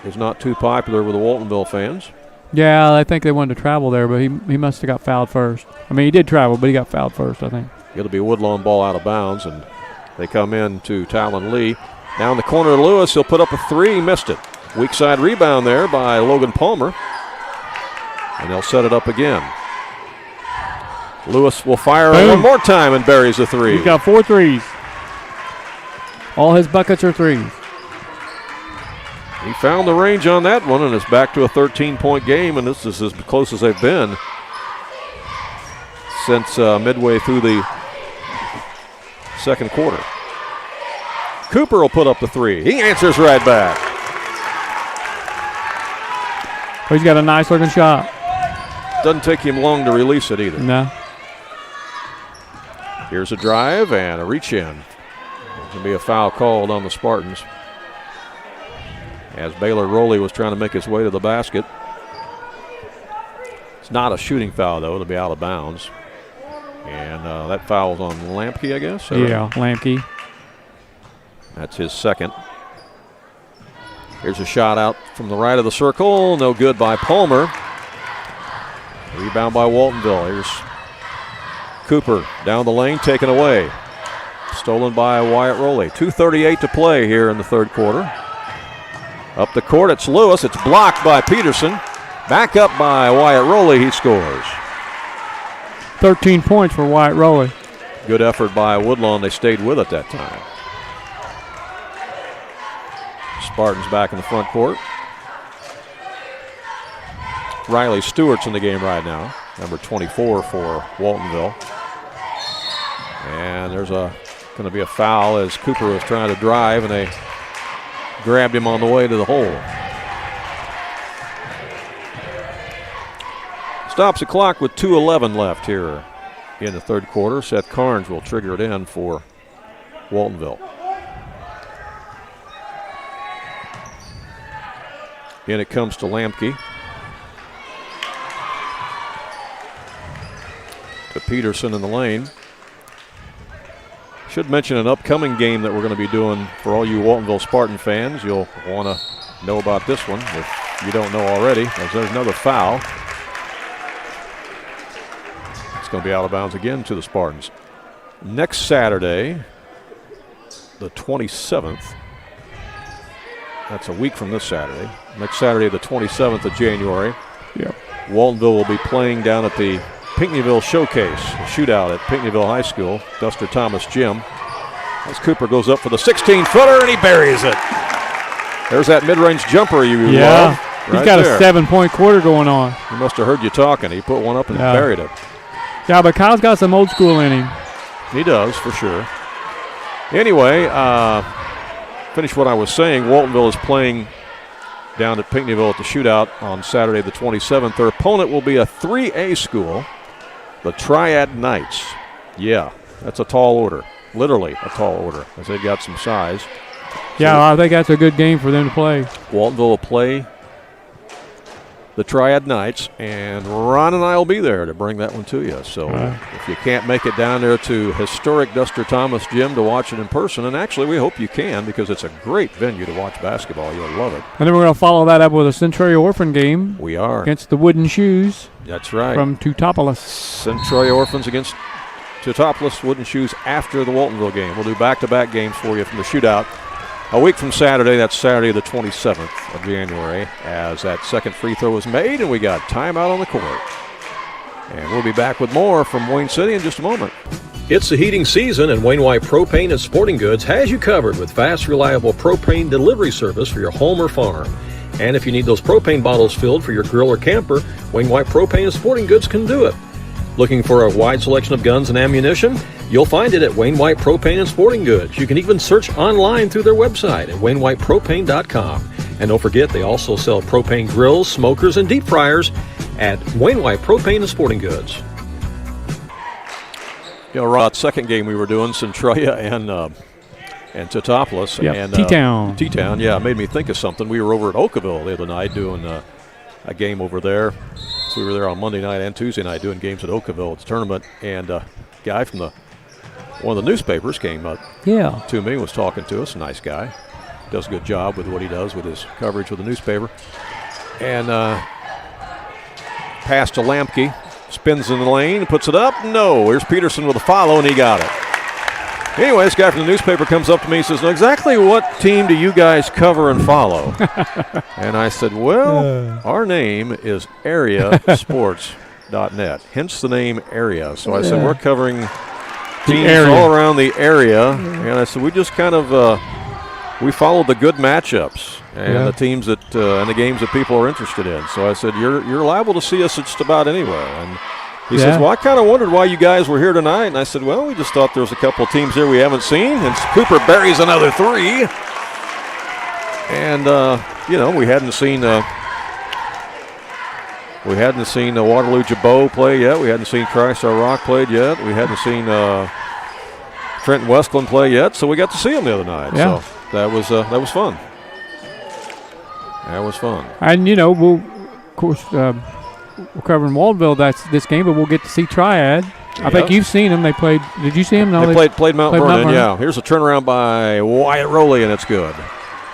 is not too popular with the Waltonville fans. Yeah, I think they wanted to travel there, but he must have got fouled first. I mean, he did travel, but he got fouled first, I think. It'll be a Woodlawn ball out of bounds, and they come in to Talon Lee. Now in the corner of Lewis, he'll put up a 3. He missed it. Weak side rebound there by Logan Palmer. And they'll set it up again. Lewis will fire one more time and buries a 3. He's got 4 threes. All his buckets are 3s. He found the range on that one, and it's back to a 13-point game, and this is as close as they've been since midway through the second quarter. Cooper will put up the 3. He answers right back. Oh, he's got a nice-looking shot. Doesn't take him long to release it either. No. Here's a drive and a reach in. There's going to be a foul called on the Spartans as Baylor Rowley was trying to make his way to the basket. It's not a shooting foul, though. It'll be out of bounds. And that foul's on Lampke, I guess? Yeah, Lampke. That's his second. Here's a shot out from the right of the circle. No good by Palmer. Rebound by Waltonville. Here's Cooper down the lane, taken away. Stolen by Wyatt Rowley. 2:38 to play here in the third quarter. Up the court, it's Lewis. It's blocked by Peterson. Back up by Wyatt Rowley. He scores. 13 points for Wyatt Rowley. Good effort by Woodlawn. They stayed with it that time. Spartans back in the front court. Riley Stewart's in the game right now, number 24 for Waltonville. And there's going to be a foul as Cooper was trying to drive, and they grabbed him on the way to the hole. Stops the clock with 2:11 left here in the third quarter. Seth Carnes will trigger it in for Waltonville. In it comes to Lampke. To Peterson in the lane. Should mention an upcoming game that we're going to be doing for all you Waltonville Spartan fans. You'll want to know about this one if you don't know already, as there's another foul. It's going to be out of bounds again to the Spartans. Next Saturday, the 27th. That's a week from this Saturday. Next Saturday, the 27th of January. Yep. Waltonville will be playing down at the Pinckneyville Showcase, a shootout at Pinckneyville High School, Duster Thomas Gym. As Cooper goes up for the 16-footer, and he buries it. There's that mid-range jumper you love. He's got a 7-point quarter going on. He must have heard you talking. He put one up and buried it. Yeah, but Kyle's got some old school in him. He does, for sure. Anyway, finish what I was saying. Waltonville is playing down at Pinckneyville at the shootout on Saturday the 27th. Their opponent will be a 3A school, the Triad Knights. Yeah, that's a tall order. Literally a tall order, as they've got some size. Yeah, I think that's a good game for them to play. Waltonville will play the Triad Knights, and Ron and I will be there to bring that one to you. So if you can't make it down there to historic Duster Thomas Gym to watch it in person, and actually we hope you can, because it's a great venue to watch basketball. You'll love it. And then we're going to follow that up with a Centralia Orphan game. We are. Against the Wooden Shoes. That's right. From Teutopolis. Centralia Orphans against Teutopolis Wooden Shoes after the Waltonville game. We'll do back-to-back games for you from the shootout. A week from Saturday, that's Saturday the 27th of January, as that second free throw was made, and we got timeout on the court. And we'll be back with more from Wayne City in just a moment. It's the heating season, and Wayne White Propane and Sporting Goods has you covered with fast, reliable propane delivery service for your home or farm. And if you need those propane bottles filled for your grill or camper, Wayne White Propane and Sporting Goods can do it. Looking for a wide selection of guns and ammunition? You'll find it at Wayne White Propane and Sporting Goods. You can even search online through their website at WayneWhitePropane.com. And don't forget, they also sell propane grills, smokers, and deep fryers at Wayne White Propane and Sporting Goods. You know, Rod, second game we were doing, Centralia and Teutopolis. Yep, and T-Town. T-Town, yeah, it made me think of something. We were over at Oakville the other night doing a game over there. So we were there on Monday night and Tuesday night doing games at Oakville. It's a tournament, and a guy from one of the newspapers came up to me, was talking to us. Nice guy. Does a good job with what he does with his coverage with the newspaper. And pass to Lampke. Spins in the lane, puts it up. No, here's Peterson with a follow, and he got it. Anyway, this guy from the newspaper comes up to me and says, "Now, exactly what team do you guys cover and follow?" And I said, well, our name is AreaSports.net, hence the name Area. So I said, we're covering teams all around the area. And I said, we just kind of we follow the good matchups and the teams that and the games that people are interested in. So I said, you're liable to see us just about anywhere. And he says, well, I kind of wondered why you guys were here tonight. And I said, well, we just thought there was a couple of teams here we haven't seen. And Cooper buries another three. And, we hadn't seen Waterloo Jabot play yet. We hadn't seen Christ Our Rock played yet. We hadn't seen Trenton Westland play yet, so we got to see them the other night. Yeah. So that was fun. That was fun. And, we'll, of course, we're covering Waltonville this game, but we'll get to see Triad. I think you've seen them. They played. Did you see them? No, they played Mount Vernon, yeah. Here's a turnaround by Wyatt Rowley, and it's good.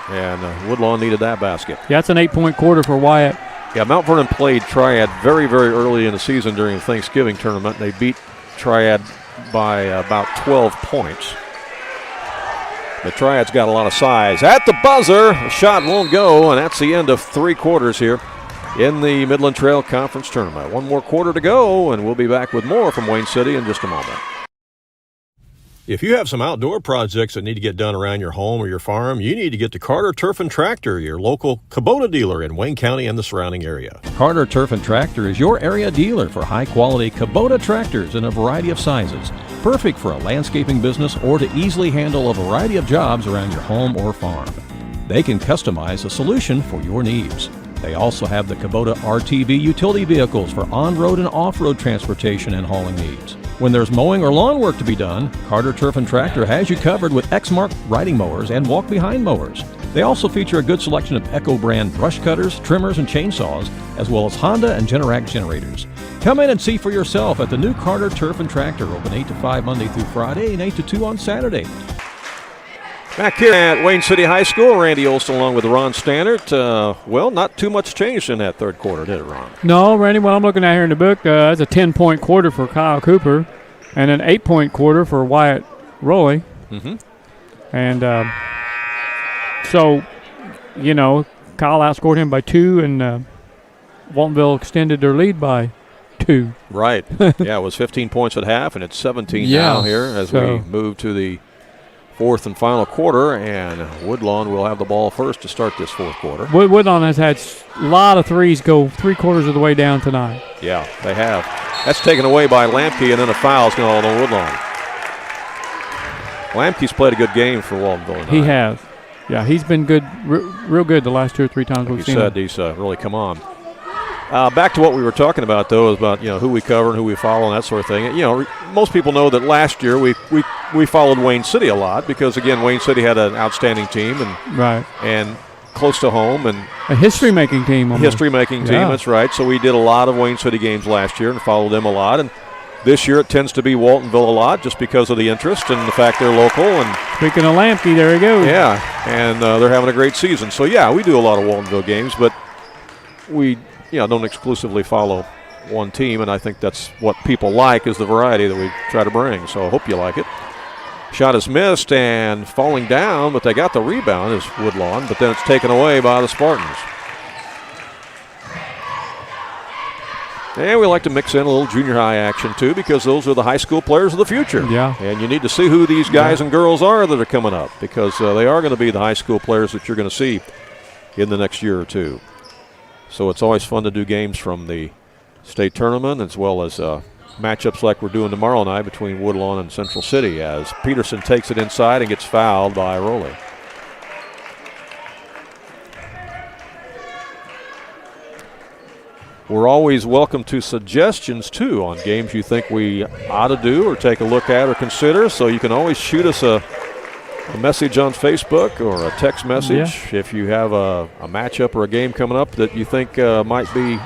And Woodlawn needed that basket. Yeah, that's an 8-point quarter for Wyatt. Yeah, Mount Vernon played Triad very, very early in the season during the Thanksgiving tournament. They beat Triad by about 12 points. The Triad's got a lot of size. At the buzzer, a shot won't go, and that's the end of 3 quarters here in the Midland Trail Conference Tournament. 1 more quarter to go, and we'll be back with more from Wayne City in just a moment. If you have some outdoor projects that need to get done around your home or your farm, you need to get to Carter Turf and Tractor, your local Kubota dealer in Wayne County and the surrounding area. Carter Turf and Tractor is your area dealer for high-quality Kubota tractors in a variety of sizes, perfect for a landscaping business or to easily handle a variety of jobs around your home or farm. They can customize a solution for your needs. They also have the Kubota RTV utility vehicles for on-road and off-road transportation and hauling needs. When there's mowing or lawn work to be done, Carter Turf and Tractor has you covered with Exmark riding mowers and walk-behind mowers. They also feature a good selection of Echo brand brush cutters, trimmers, and chainsaws, as well as Honda and Generac generators. Come in and see for yourself at the new Carter Turf and Tractor, open 8 to 5 Monday through Friday and 8 to 2 on Saturday. Back here at Wayne City High School, Randy Olson along with Ron Stannard. Not too much changed in that third quarter, did it, Ron? No, Randy, what I'm looking at here in the book, that's a 10-point quarter for Kyle Cooper and an 8-point quarter for Wyatt Rowley. Mm-hmm. And Kyle outscored him by 2, and Waltonville extended their lead by 2. Right. Yeah, it was 15 points at half, and it's 17 now here as we move to the fourth and final quarter, and Woodlawn will have the ball first to start this fourth quarter. Woodlawn has had a lot of threes go 3/4 of the way down tonight. Yeah, they have. That's taken away by Lamke, and then a foul's going on Woodlawn. Lamke's played a good game for Waltonville tonight. He has. Yeah, he's been good, real good the last 2 or 3 times we've seen him. He's really come on. Back to what we were talking about, though, is about who we cover and who we follow and that sort of thing. Most people know that last year we followed Wayne City a lot because, again, Wayne City had an outstanding team and close to home and a history-making team. History-making team, that's right. So we did a lot of Wayne City games last year and followed them a lot. And this year it tends to be Waltonville a lot just because of the interest and the fact they're local. And speaking of Lamke, there he goes. Yeah, and they're having a great season. So we do a lot of Waltonville games, but we don't exclusively follow one team, and I think that's what people like is the variety that we try to bring. So I hope you like it. Shot is missed and falling down, but they got the rebound is Woodlawn, but then it's taken away by the Spartans. And we like to mix in a little junior high action too because those are the high school players of the future. Yeah. And you need to see who these guys and girls are that are coming up because they are going to be the high school players that you're going to see in the next year or two. So it's always fun to do games from the state tournament as well as matchups like we're doing tomorrow night between Woodlawn and Central City as Peterson takes it inside and gets fouled by Rowley. We're always welcome to suggestions, too, on games you think we ought to do or take a look at or consider. So you can always shoot us a message on Facebook or a text message if you have a matchup or a game coming up that you think might be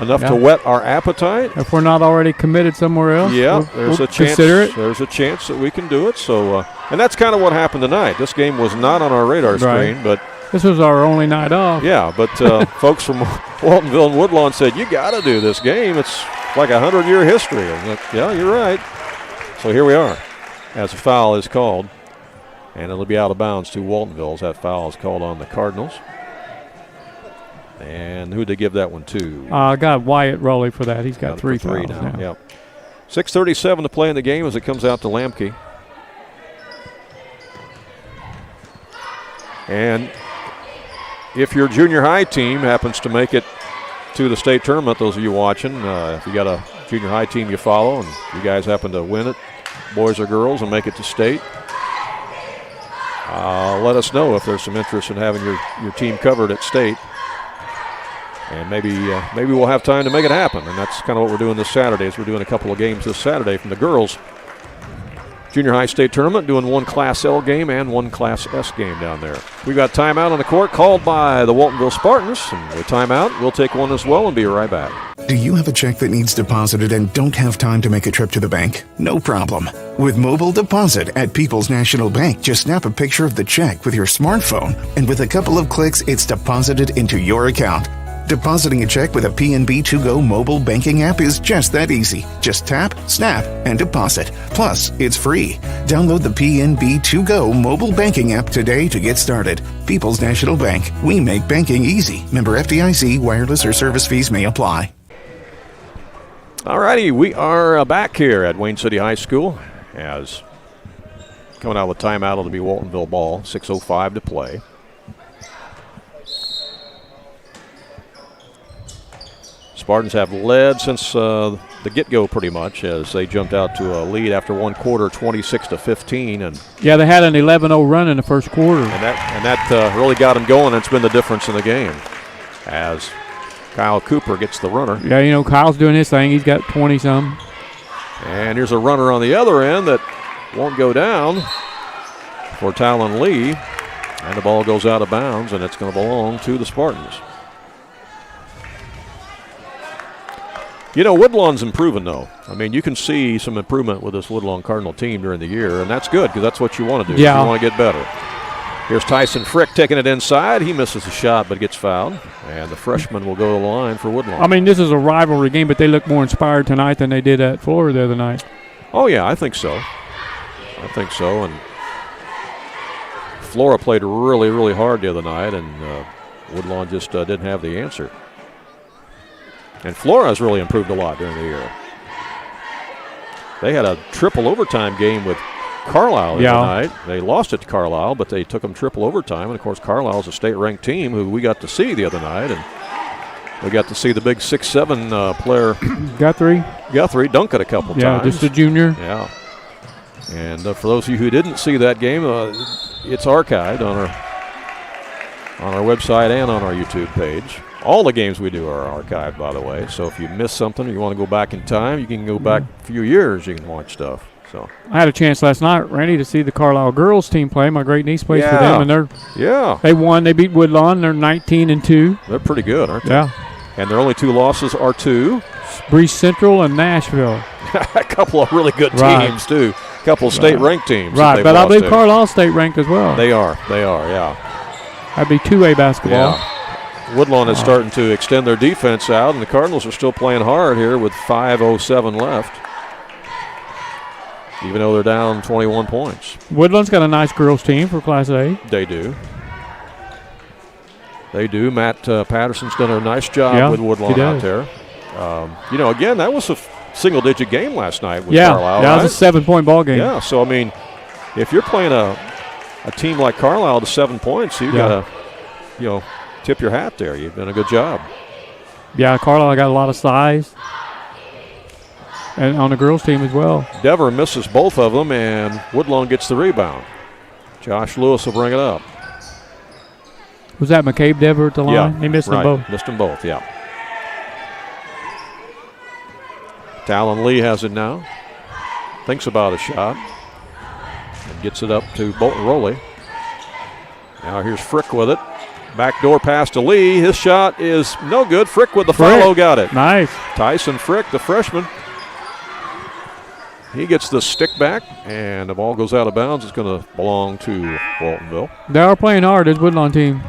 enough to whet our appetite. If we're not already committed somewhere else, there's a chance. There's a chance that we can do it. So, and that's kind of what happened tonight. This game was not on our radar screen, but this was our only night off. Yeah, but folks from Waltonville and Woodlawn said you got to do this game. It's like 100-year history. I'm like, yeah, you're right. So here we are, as a foul is called. And it'll be out of bounds to Waltonville as that foul is called on the Cardinals. And who did they give that one to? I got Wyatt Rowley for that. He's got 3 fouls now. Yep. 6:37 to play in the game as it comes out to Lamke. And if your junior high team happens to make it to the state tournament, those of you watching, if you got a junior high team you follow and you guys happen to win it, boys or girls, and make it to state, let us know if there's some interest in having your team covered at state. And maybe we'll have time to make it happen. And that's kind of what we're doing this Saturday is we're doing a couple of games this Saturday from the girls Junior high state tournament, doing one Class L game and one Class S game down there. We've got timeout on the court called by the Waltonville Spartans. And with timeout, we'll take one as well and be right back. Do you have a check that needs deposited and don't have time to make a trip to the bank? No problem. With mobile deposit at People's National Bank, just snap a picture of the check with your smartphone, and with a couple of clicks, it's deposited into your account. Depositing a check with a PNB To-Go mobile banking app is just that easy. Just tap, snap, and deposit. Plus, it's free. Download the PNB To-Go mobile banking app today to get started. People's National Bank. We make banking easy. Member FDIC. Wireless or service fees may apply. All righty, we are back here at Wayne City High School as coming out with timeout. It'll be Waltonville ball, 6:05 to play. Spartans have led since the get-go pretty much as they jumped out to a lead after one quarter, 26-15. And yeah, they had an 11-0 run in the first quarter. And that really got them going. It's been the difference in the game as Kyle Cooper gets the runner. Yeah, you know, Kyle's doing his thing. He's got 20-some. And here's a runner on the other end that won't go down for Talon Lee. And the ball goes out of bounds, and it's going to belong to the Spartans. You know, Woodlawn's improving, though. I mean, you can see some improvement with this Woodlawn Cardinal team during the year, and that's good because that's what you want to do. Yeah. You want to get better. Here's Tyson Frick taking it inside. He misses the shot but gets fouled, and the freshman will go to the line for Woodlawn. I mean, this is a rivalry game, but they look more inspired tonight than they did at Florida the other night. Oh, yeah, I think so. And Flora played really, really hard the other night, and Woodlawn just didn't have the answer. And Flora has really improved a lot during the year. They had a triple overtime game with Carlisle the other night. They lost it to Carlisle, but they took them triple overtime. And, of course, Carlisle's a state-ranked team who we got to see the other night. And we got to see the big 6'7" player. Guthrie dunk it a couple times. Yeah, just a junior. Yeah. And for those of you who didn't see that game, it's archived on our website and on our YouTube page. All the games we do are archived, by the way. So if you missed something or you want to go back in time, you can go back a few years. You can watch stuff. So I had a chance last night, Randy, to see the Carlisle girls team play. My great niece plays for them, and they won. They beat Woodlawn. They're 19-2. They're pretty good, aren't they? Yeah. And their only two losses are to Breeze Central and Nashville. A couple of really good teams too. A couple of state-ranked teams. Right, but I believe Carlisle state-ranked as well. They are. Yeah. That'd be 2A basketball. Yeah. Woodlawn is starting to extend their defense out, and the Cardinals are still playing hard here with 5:07 left, even though they're down 21 points. Woodlawn's got a nice girls team for Class A. They do. Matt Patterson's done a nice job with Woodlawn out there. Again, that was a single-digit game last night with Carlisle. Yeah, it was a 7-point ball game. Yeah, so, I mean, if you're playing a team like Carlisle to 7 points, you've got to, tip your hat there. You've done a good job. Yeah, Carlisle got a lot of size. And on the girls' team as well. Dever misses both of them, and Woodlawn gets the rebound. Josh Lewis will bring it up. Was that McCabe Dever at the line? Yeah, he missed them both. Missed them both, yeah. Talon Lee has it now. Thinks about a shot. And gets it up to Bolton Rowley. Now here's Frick with it. Backdoor pass to Lee. His shot is no good. Frick with the follow. Got it. Nice. Tyson Frick, the freshman. He gets the stick back, and the ball goes out of bounds. It's going to belong to Waltonville. They are playing hard, this Woodlawn team.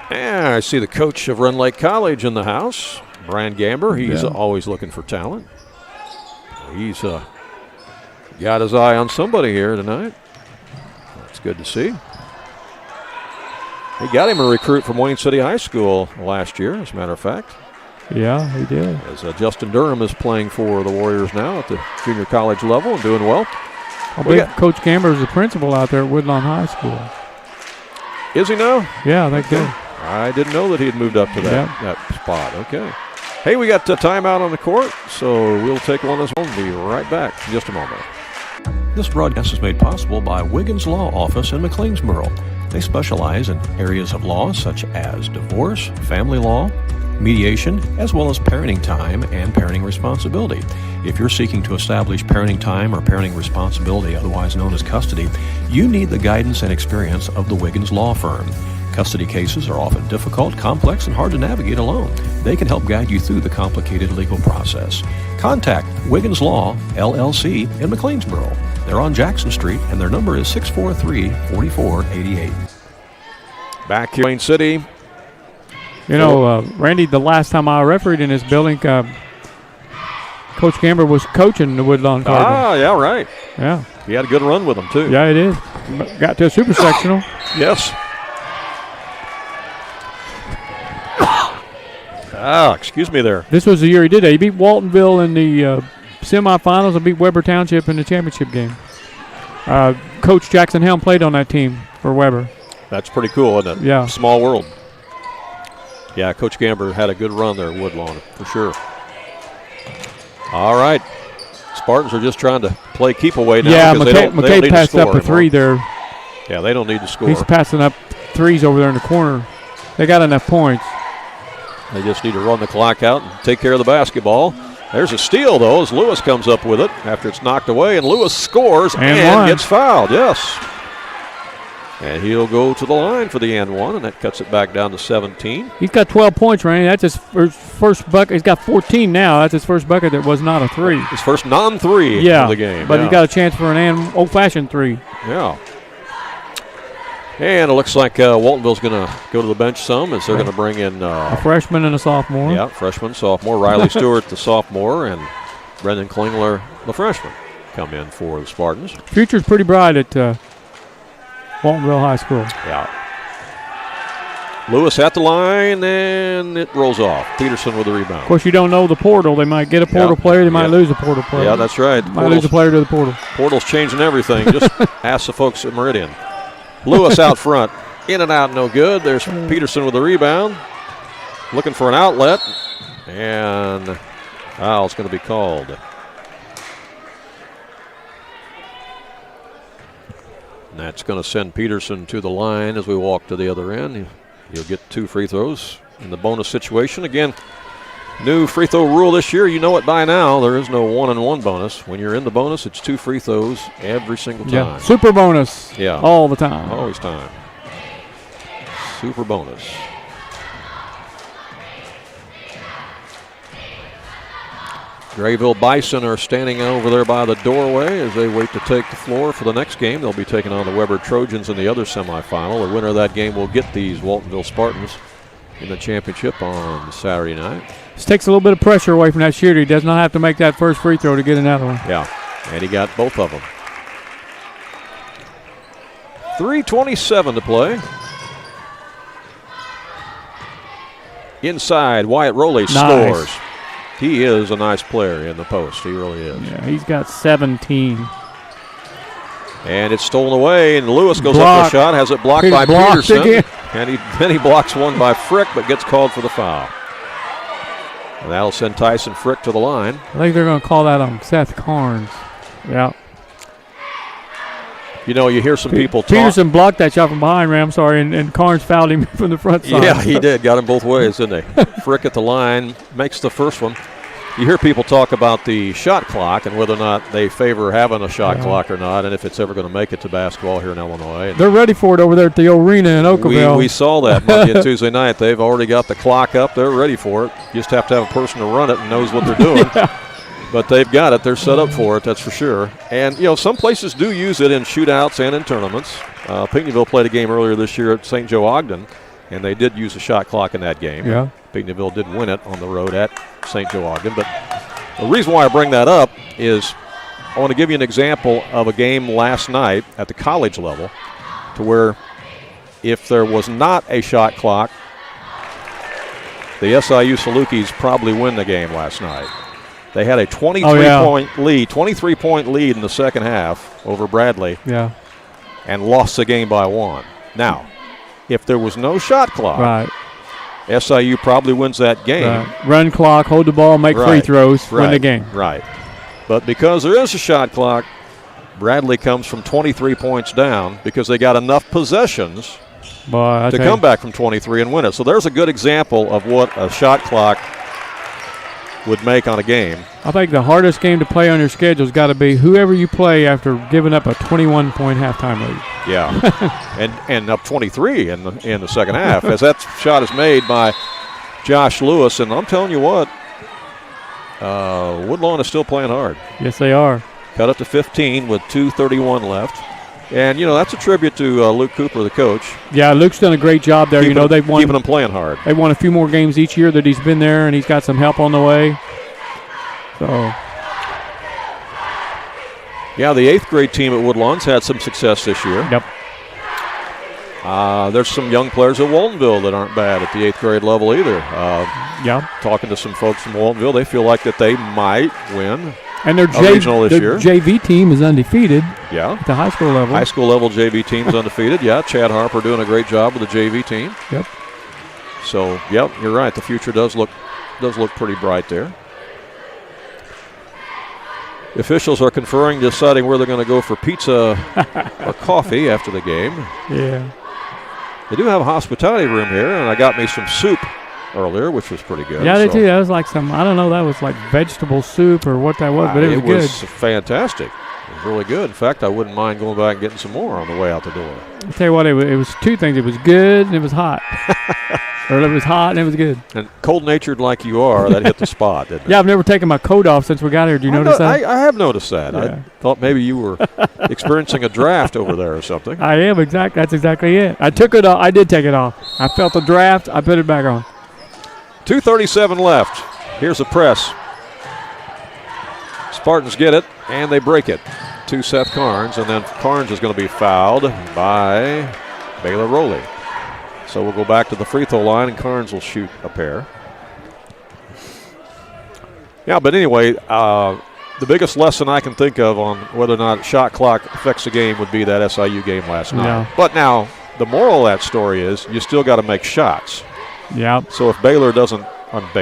And I see the coach of Run Lake College in the house, Brian Gamber. He's always looking for talent. He's got his eye on somebody here tonight. That's good to see. He got him a recruit from Wayne City High School last year, as a matter of fact. Yeah, he did. As Justin Durham is playing for the Warriors now at the junior college level and doing well. I believe Coach Gamber is the principal out there at Woodlawn High School. Is he now? Yeah, I think so. I didn't know that he had moved up to that spot. Okay. Hey, we got timeout on the court, so we'll take one as well and be right back in just a moment. This broadcast is made possible by Wiggins Law Office in McLeansboro. They specialize in areas of law such as divorce, family law, mediation, as well as parenting time and parenting responsibility. If you're seeking to establish parenting time or parenting responsibility, otherwise known as custody, you need the guidance and experience of the Wiggins Law Firm. Custody cases are often difficult, complex, and hard to navigate alone. They can help guide you through the complicated legal process. Contact Wiggins Law, LLC in McLeansboro. They're on Jackson Street, and their number is 643-4488. Back here in Wayne City. You know, Randy, the last time I refereed in this building, Coach Gamber was coaching the Woodlawn Cardinals. Ah, yeah, right. Yeah. He had a good run with them, too. Yeah, he did. Got to a super sectional. Yes. Excuse me there. This was the year he did that. He beat Waltonville in the semifinals and beat Weber Township in the championship game. Coach Jackson Helm played on that team for Weber. That's pretty cool, isn't it? Yeah. Small world. Yeah, Coach Gamber had a good run there at Woodlawn, for sure. All right. Spartans are just trying to play keep away now. Yeah, McKay passed up a three there. Yeah, they don't need to score. He's passing up threes over there in the corner. They got enough points. They just need to run the clock out and take care of the basketball. There's a steal, though, as Lewis comes up with it after it's knocked away, and Lewis scores and gets fouled. Yes. And he'll go to the line for the and one, and that cuts it back down to 17. He's got 12 points, Randy. That's his first bucket. He's got 14 now. That's his first bucket that was not a three. His first non-three of the game. But he got a chance for an old-fashioned three. Yeah. And it looks like Waltonville's going to go to the bench some as they're going to bring in a freshman and a sophomore. Yeah, freshman, sophomore. Riley Stewart, the sophomore, and Brendan Klingler, the freshman, come in for the Spartans. Future's pretty bright at Waltonville High School. Yeah. Lewis at the line, and it rolls off. Peterson with the rebound. Of course, you don't know the portal. They might get a portal player. They might lose a portal player. Yeah, that's right. Might lose a player to the portal. Portal's changing everything. Just ask the folks at Meridian. Lewis out front. In and out, no good. There's Peterson with the rebound. Looking for an outlet. And foul's going to be called. And that's going to send Peterson to the line as we walk to the other end. He'll get 2 free throws in the bonus situation. Again, new free throw rule this year. You know it by now. There is no 1-and-1 bonus. When you're in the bonus, it's 2 free throws every single time. Yeah, super bonus. Yeah. All the time. Always time. Super bonus. Grayville Bison are standing over there by the doorway as they wait to take the floor for the next game. They'll be taking on the Weber Trojans in the other semifinal. The winner of that game will get these Waltonville Spartans in the championship on Saturday night. This takes a little bit of pressure away from that shooter. He does not have to make that first free throw to get another one. Yeah, and he got both of them. 3:27 to play. Inside, Wyatt Rowley scores. He is a nice player in the post. He really is. Yeah, he's got 17. And it's stolen away, and Lewis goes up for a shot, has it blocked by Peterson. Again. And then he blocks one by Frick, but gets called for the foul. And that'll send Tyson Frick to the line. I think they're going to call that on Seth Carnes. Yeah. You know, you hear some people talk. Peterson blocked that shot from behind, Ram, sorry, and Carnes fouled him from the front side. Yeah, he did. Got him both ways, didn't he? Frick at the line makes the first one. You hear people talk about the shot clock and whether or not they favor having a shot clock or not, and if it's ever going to make it to basketball here in Illinois. And they're ready for it over there at the arena in Oakville. We saw that Monday and Tuesday night. They've already got the clock up. They're ready for it. You just have to have a person to run it and knows what they're doing. But they've got it. They're set up for it, that's for sure. And, you know, some places do use it in shootouts and in tournaments. Pinckneyville played a game earlier this year at St. Joe Ogden, and they did use a shot clock in that game. Yeah. Pinckneyville did win it on the road at St. Joe Ogden. But the reason why I bring that up is I want to give you an example of a game last night at the college level to where if there was not a shot clock, the SIU Salukis probably win the game last night. They had a 23-point lead in the second half over Bradley. Yeah. And lost the game by 1. Now, if there was no shot clock, SIU probably wins that game. Right. Run clock, hold the ball, make free throws, win the game. Right. But because there is a shot clock, Bradley comes from 23 points down because they got enough possessions to come back from 23 and win it. So there's a good example of what a shot clock would make on a game. I think the hardest game to play on your schedule has got to be whoever you play after giving up a 21-point halftime lead. Yeah, and up 23 in the second half as that shot is made by Josh Lewis. And I'm telling you what, Woodlawn is still playing hard. Yes, they are. Cut up to 15 with 2:31 left. And, that's a tribute to Luke Cooper, the coach. Yeah, Luke's done a great job there. Keeping They've them playing hard. They won a few more games each year that he's been there, and he's got some help on the way. So, yeah, the 8th grade team at Woodlawn's had some success this year. Yep. There's some young players at Waltonville that aren't bad at the 8th grade level either. Talking to some folks from Waltonville, they feel like that they might win. And their regional this year. JV team is undefeated. Yeah. At the high school level. High school level JV team's undefeated. Yeah, Chad Harper doing a great job with the JV team. Yep. So, yep, you're right. The future does look pretty bright there. The officials are conferring, deciding where they're going to go for pizza or coffee after the game. Yeah. They do have a hospitality room here, and I got me some soup earlier, which was pretty good. Yeah, they do. That was like that was like vegetable soup or what that was, but it was good. It was fantastic. It was really good. In fact, I wouldn't mind going back and getting some more on the way out the door. I'll tell you what, it was two things. It was good and it was hot. Or it was hot and it was good. And cold-natured like you are, that hit the spot, didn't it? Yeah, I've never taken my coat off since we got here. Do you notice that? I have noticed that. Yeah. I thought maybe you were experiencing a draft over there or something. I am, exactly. That's exactly it. I took it off. I did take it off. I felt the draft. I put it back on. 2:37 left. Here's a press. Spartans get it, and they break it to Seth Carnes, and then Carnes is going to be fouled by Baylor Rowley. So we'll go back to the free throw line, and Carnes will shoot a pair. Yeah, but anyway, the biggest lesson I can think of on whether or not shot clock affects the game would be that SIU game last night. Yeah. But now, the moral of that story is you still got to make shots. Yeah. So if Baylor doesn't, if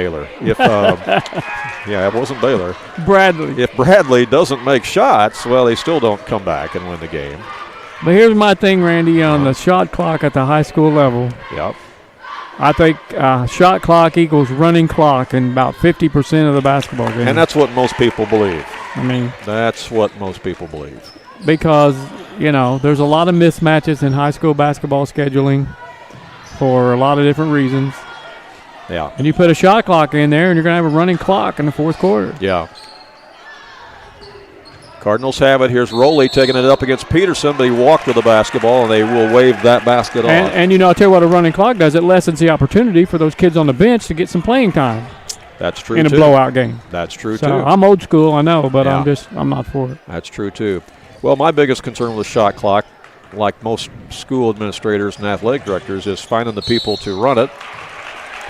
it wasn't Baylor. Bradley. If Bradley doesn't make shots, well, they still don't come back and win the game. But here's my thing, Randy, on the shot clock at the high school level. Yep. I think shot clock equals running clock in about 50% of the basketball game. And that's what most people believe. I mean, that's what most people believe. Because, there's a lot of mismatches in high school basketball scheduling for a lot of different reasons. Yeah. And you put a shot clock in there, and you're going to have a running clock in the fourth quarter. Yeah. Cardinals have it. Here's Rowley taking it up against Peterson, but he walked with the basketball, and they will wave that basket off. And I'll tell you what a running clock does. It lessens the opportunity for those kids on the bench to get some playing time. That's true, in a blowout game. That's true, so too. I'm old school, I know, but I'm not for it. That's true, too. Well, my biggest concern with the shot clock, like most school administrators and athletic directors, is finding the people to run it,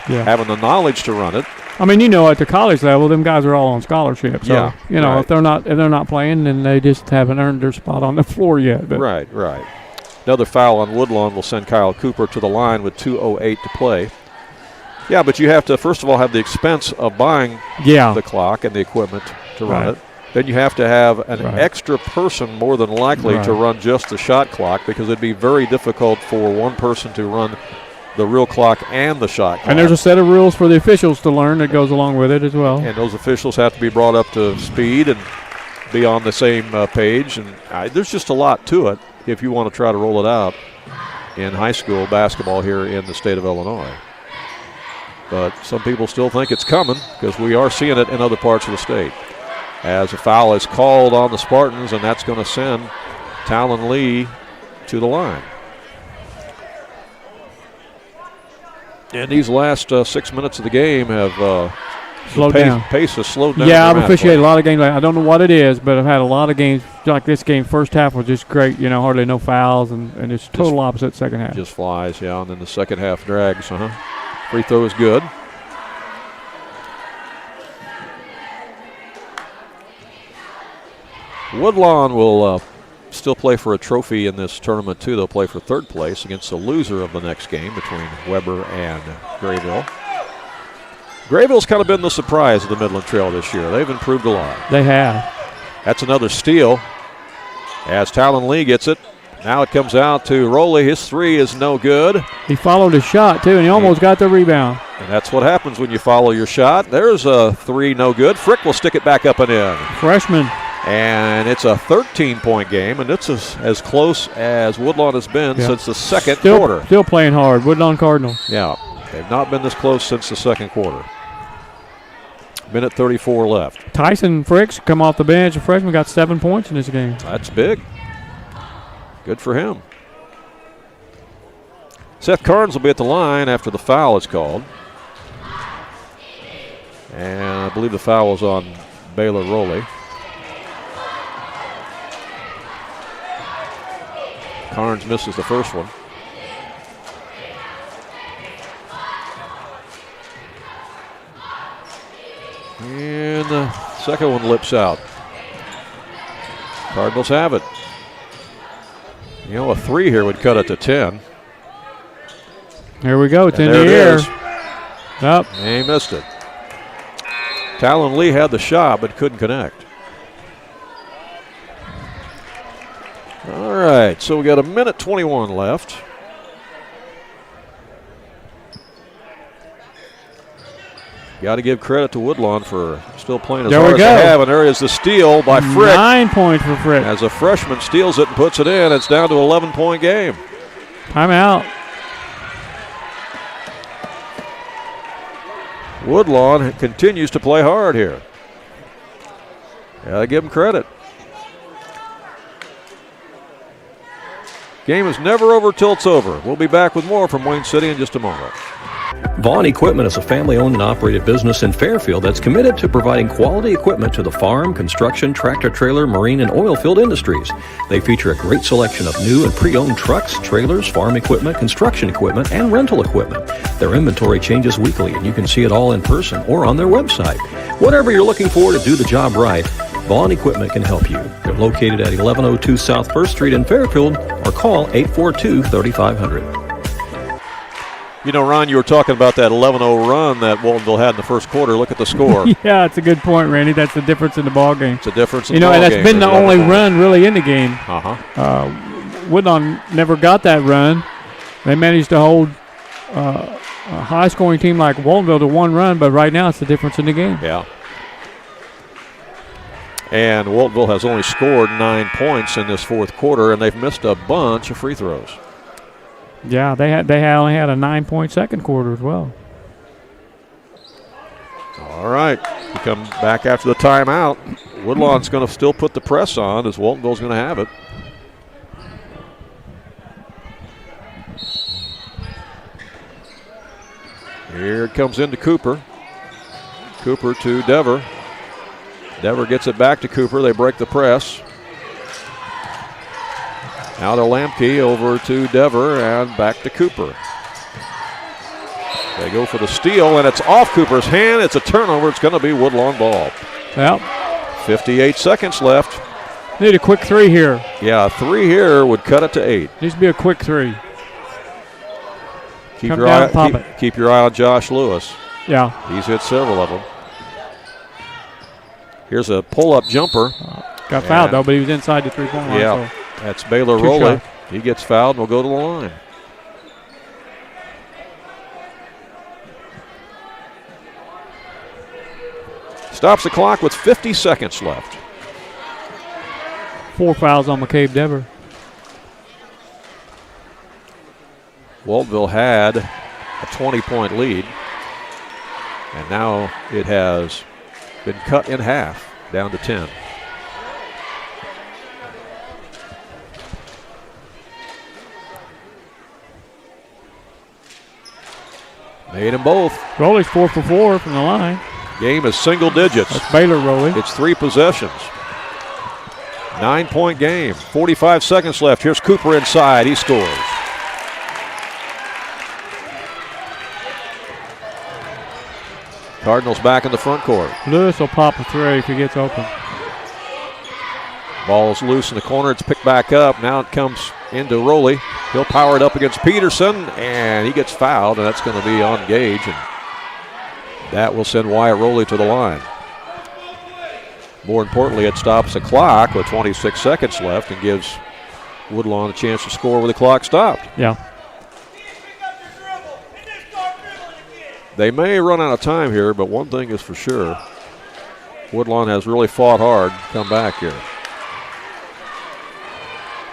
having the knowledge to run it. I mean, at the college level, them guys are all on scholarship. So, if they're not playing, then they just haven't earned their spot on the floor yet. But. Right. Another foul on Woodlawn will send Kyle Cooper to the line with 2:08 to play. Yeah, but you have to, first of all, have the expense of buying the clock and the equipment to run it. Then you have to have an extra person more than likely to run just the shot clock, because it'd be very difficult for one person to run the real clock and the shot clock. And there's a set of rules for the officials to learn that goes along with it as well. And those officials have to be brought up to speed and be on the same page. And there's just a lot to it if you want to try to roll it out in high school basketball here in the state of Illinois. But some people still think it's coming, because we are seeing it in other parts of the state. As a foul is called on the Spartans, and that's going to send Talon Lee to the line. And these last 6 minutes of the game have slowed down. Pace has slowed down. Yeah, I've officiated a lot of games. I don't know what it is, but I've had a lot of games like this game. First half was just great, hardly no fouls, and it's total opposite second half. Just flies, and then the second half drags. Free throw is good. Woodlawn will still play for a trophy in this tournament, too. They'll play for third place against the loser of the next game between Weber and Grayville. Grayville's kind of been the surprise of the Midland Trail this year. They've improved a lot. They have. That's another steal as Talon Lee gets it. Now it comes out to Rowley. His three is no good. He followed his shot, too, and he almost got the rebound. And that's what happens when you follow your shot. There's a three, no good. Frick will stick it back up and in. Freshman. And it's a 13-point game, and it's as close as Woodlawn has been since the second quarter. Still playing hard, Woodlawn Cardinals. Yeah, they've not been this close since the second quarter. Minute 34 left. Tyson Fricks come off the bench. A freshman got 7 points in this game. That's big. Good for him. Seth Carnes will be at the line after the foul is called. And I believe the foul was on Baylor Rowley. Carnes misses the first one. And the second one lips out. Cardinals have it. You know, a three here would cut it to 10. Here we go. It's in the air. Yep. He missed it. Talon Lee had the shot but couldn't connect. All right, so we got a minute 21 left. Got to give credit to Woodlawn for still playing as hard as they have. And there is the steal by Frick. 9 points for Frick. As a freshman steals it and puts it in, it's down to an 11-point game. Timeout. Woodlawn continues to play hard here. Got to give them credit. Game is never over till it's over. We'll be back with more from Wayne City in just a moment. Vaughn Equipment is a family-owned and operated business in Fairfield that's committed to providing quality equipment to the farm, construction, tractor-trailer, marine, and oil field industries. They feature a great selection of new and pre-owned trucks, trailers, farm equipment, construction equipment, and rental equipment. Their inventory changes weekly, and you can see it all in person or on their website. Whatever you're looking for to do the job right, Vaughn Equipment can help you. They're located at 1102 South 1st Street in Fairfield, or call 842-3500. You know, Ron, you were talking about that 11-0 run that Waltonville had in the first quarter. Look at the score. Yeah, it's a good point, Randy. That's the difference in the ball game. It's a difference in the ball game. game. And that's been the only run really in the game. Uh-huh. Woodlawn never got that run. They managed to hold a high-scoring team like Waltonville to one run, but right now it's the difference in the game. Yeah. And Waltonville has only scored 9 points in this fourth quarter, and they've missed a bunch of free throws. Yeah, they only had a 9-point second quarter as well. All right, we come back after the timeout. Woodlawn's going to still put the press on as Waltonville's going to have it. Here it comes into Cooper. Cooper to Dever. Dever gets it back to Cooper. They break the press. Now to Lamke, over to Dever, and back to Cooper. They go for the steal, and it's off Cooper's hand. It's a turnover. It's going to be Woodlawn ball. Yep. 58 seconds left. Need a quick three here. Yeah, a three here would cut it to 8. Needs to be a quick three. Keep your eye on Josh Lewis. Yeah. He's hit several of them. Here's a pull-up jumper. Got fouled, though, but he was inside the three-point line. Yeah, so. That's Baylor Rowley. He gets fouled and will go to the line. Stops the clock with 50 seconds left. 4 fouls on McCabe Dever. Waltonville had a 20-point lead, and now it has been cut in half, down to 10. Made them both. Rowley's 4 for 4 from the line. Game is single digits. That's Baylor Rowley. It's 3 possessions. 9-point game. 45 seconds left. Here's Cooper inside. He scores. Cardinals back in the front court. Lewis will pop a three if he gets open. Ball's loose in the corner. It's picked back up. Now it comes into Rowley. He'll power it up against Peterson, and he gets fouled, and that's going to be on Gage, and that will send Wyatt Rowley to the line. More importantly, it stops the clock with 26 seconds left and gives Woodlawn a chance to score with the clock stopped. Yeah. They may run out of time here, but one thing is for sure. Woodlawn has really fought hard to come back here.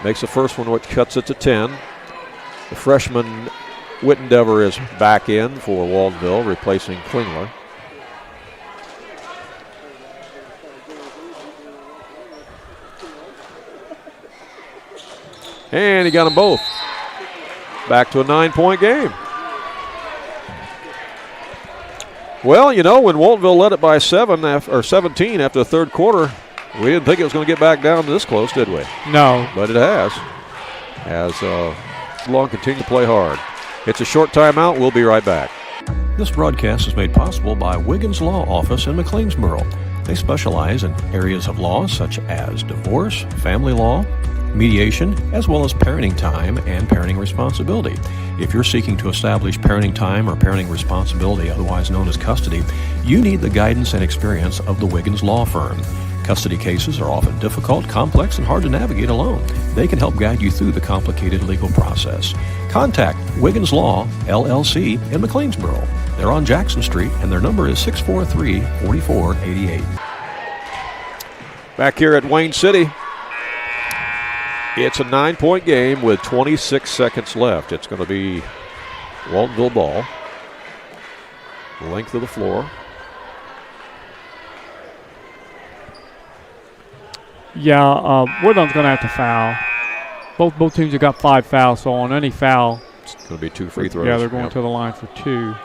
Makes the first one, which cuts it to 10. The freshman Wittendever is back in for Waltonville, replacing Klingler. And he got them both. Back to a 9-point game. Well, you know, when Waltonville led it by 17 after the third quarter, we didn't think it was going to get back down to this close, did we? No. But it has. As Woodlawn continue to play hard. It's a short timeout. We'll be right back. This broadcast is made possible by Wiggins Law Office in McLeansboro. They specialize in areas of law such as divorce, family law, mediation, as well as parenting time and parenting responsibility. If you're seeking to establish parenting time or parenting responsibility, otherwise known as custody, you need the guidance and experience of the Wiggins Law Firm. Custody cases are often difficult, complex, and hard to navigate alone. They can help guide you through the complicated legal process. Contact Wiggins Law, LLC in McLeansboro. They're on Jackson Street, and their number is 643-4488. Back here at Wayne City, it's a 9-point game with 26 seconds left. It's going to be Waltonville ball. Length of the floor. Yeah, Woodlawn's going to have to foul. Both teams have got 5 fouls, so on any foul, it's going to be 2 free throws. Yeah, they're going to the line for 2.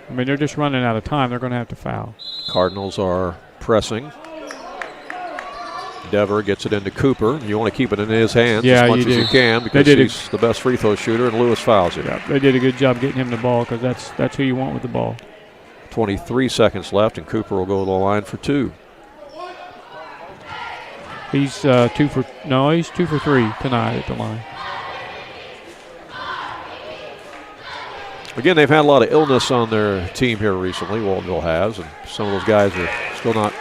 I mean, they're just running out of time. They're going to have to foul. Cardinals are pressing. Dever gets it into Cooper. You want to keep it in his hands as much as you can because he's the best free throw shooter, and Lewis fouls it. Yeah, they did a good job getting him the ball because that's who you want with the ball. 23 seconds left, and Cooper will go to the line for 2. He's 2 for 3 tonight at the line. Again, they've had a lot of illness on their team here recently. Waltonville has, and some of those guys are still not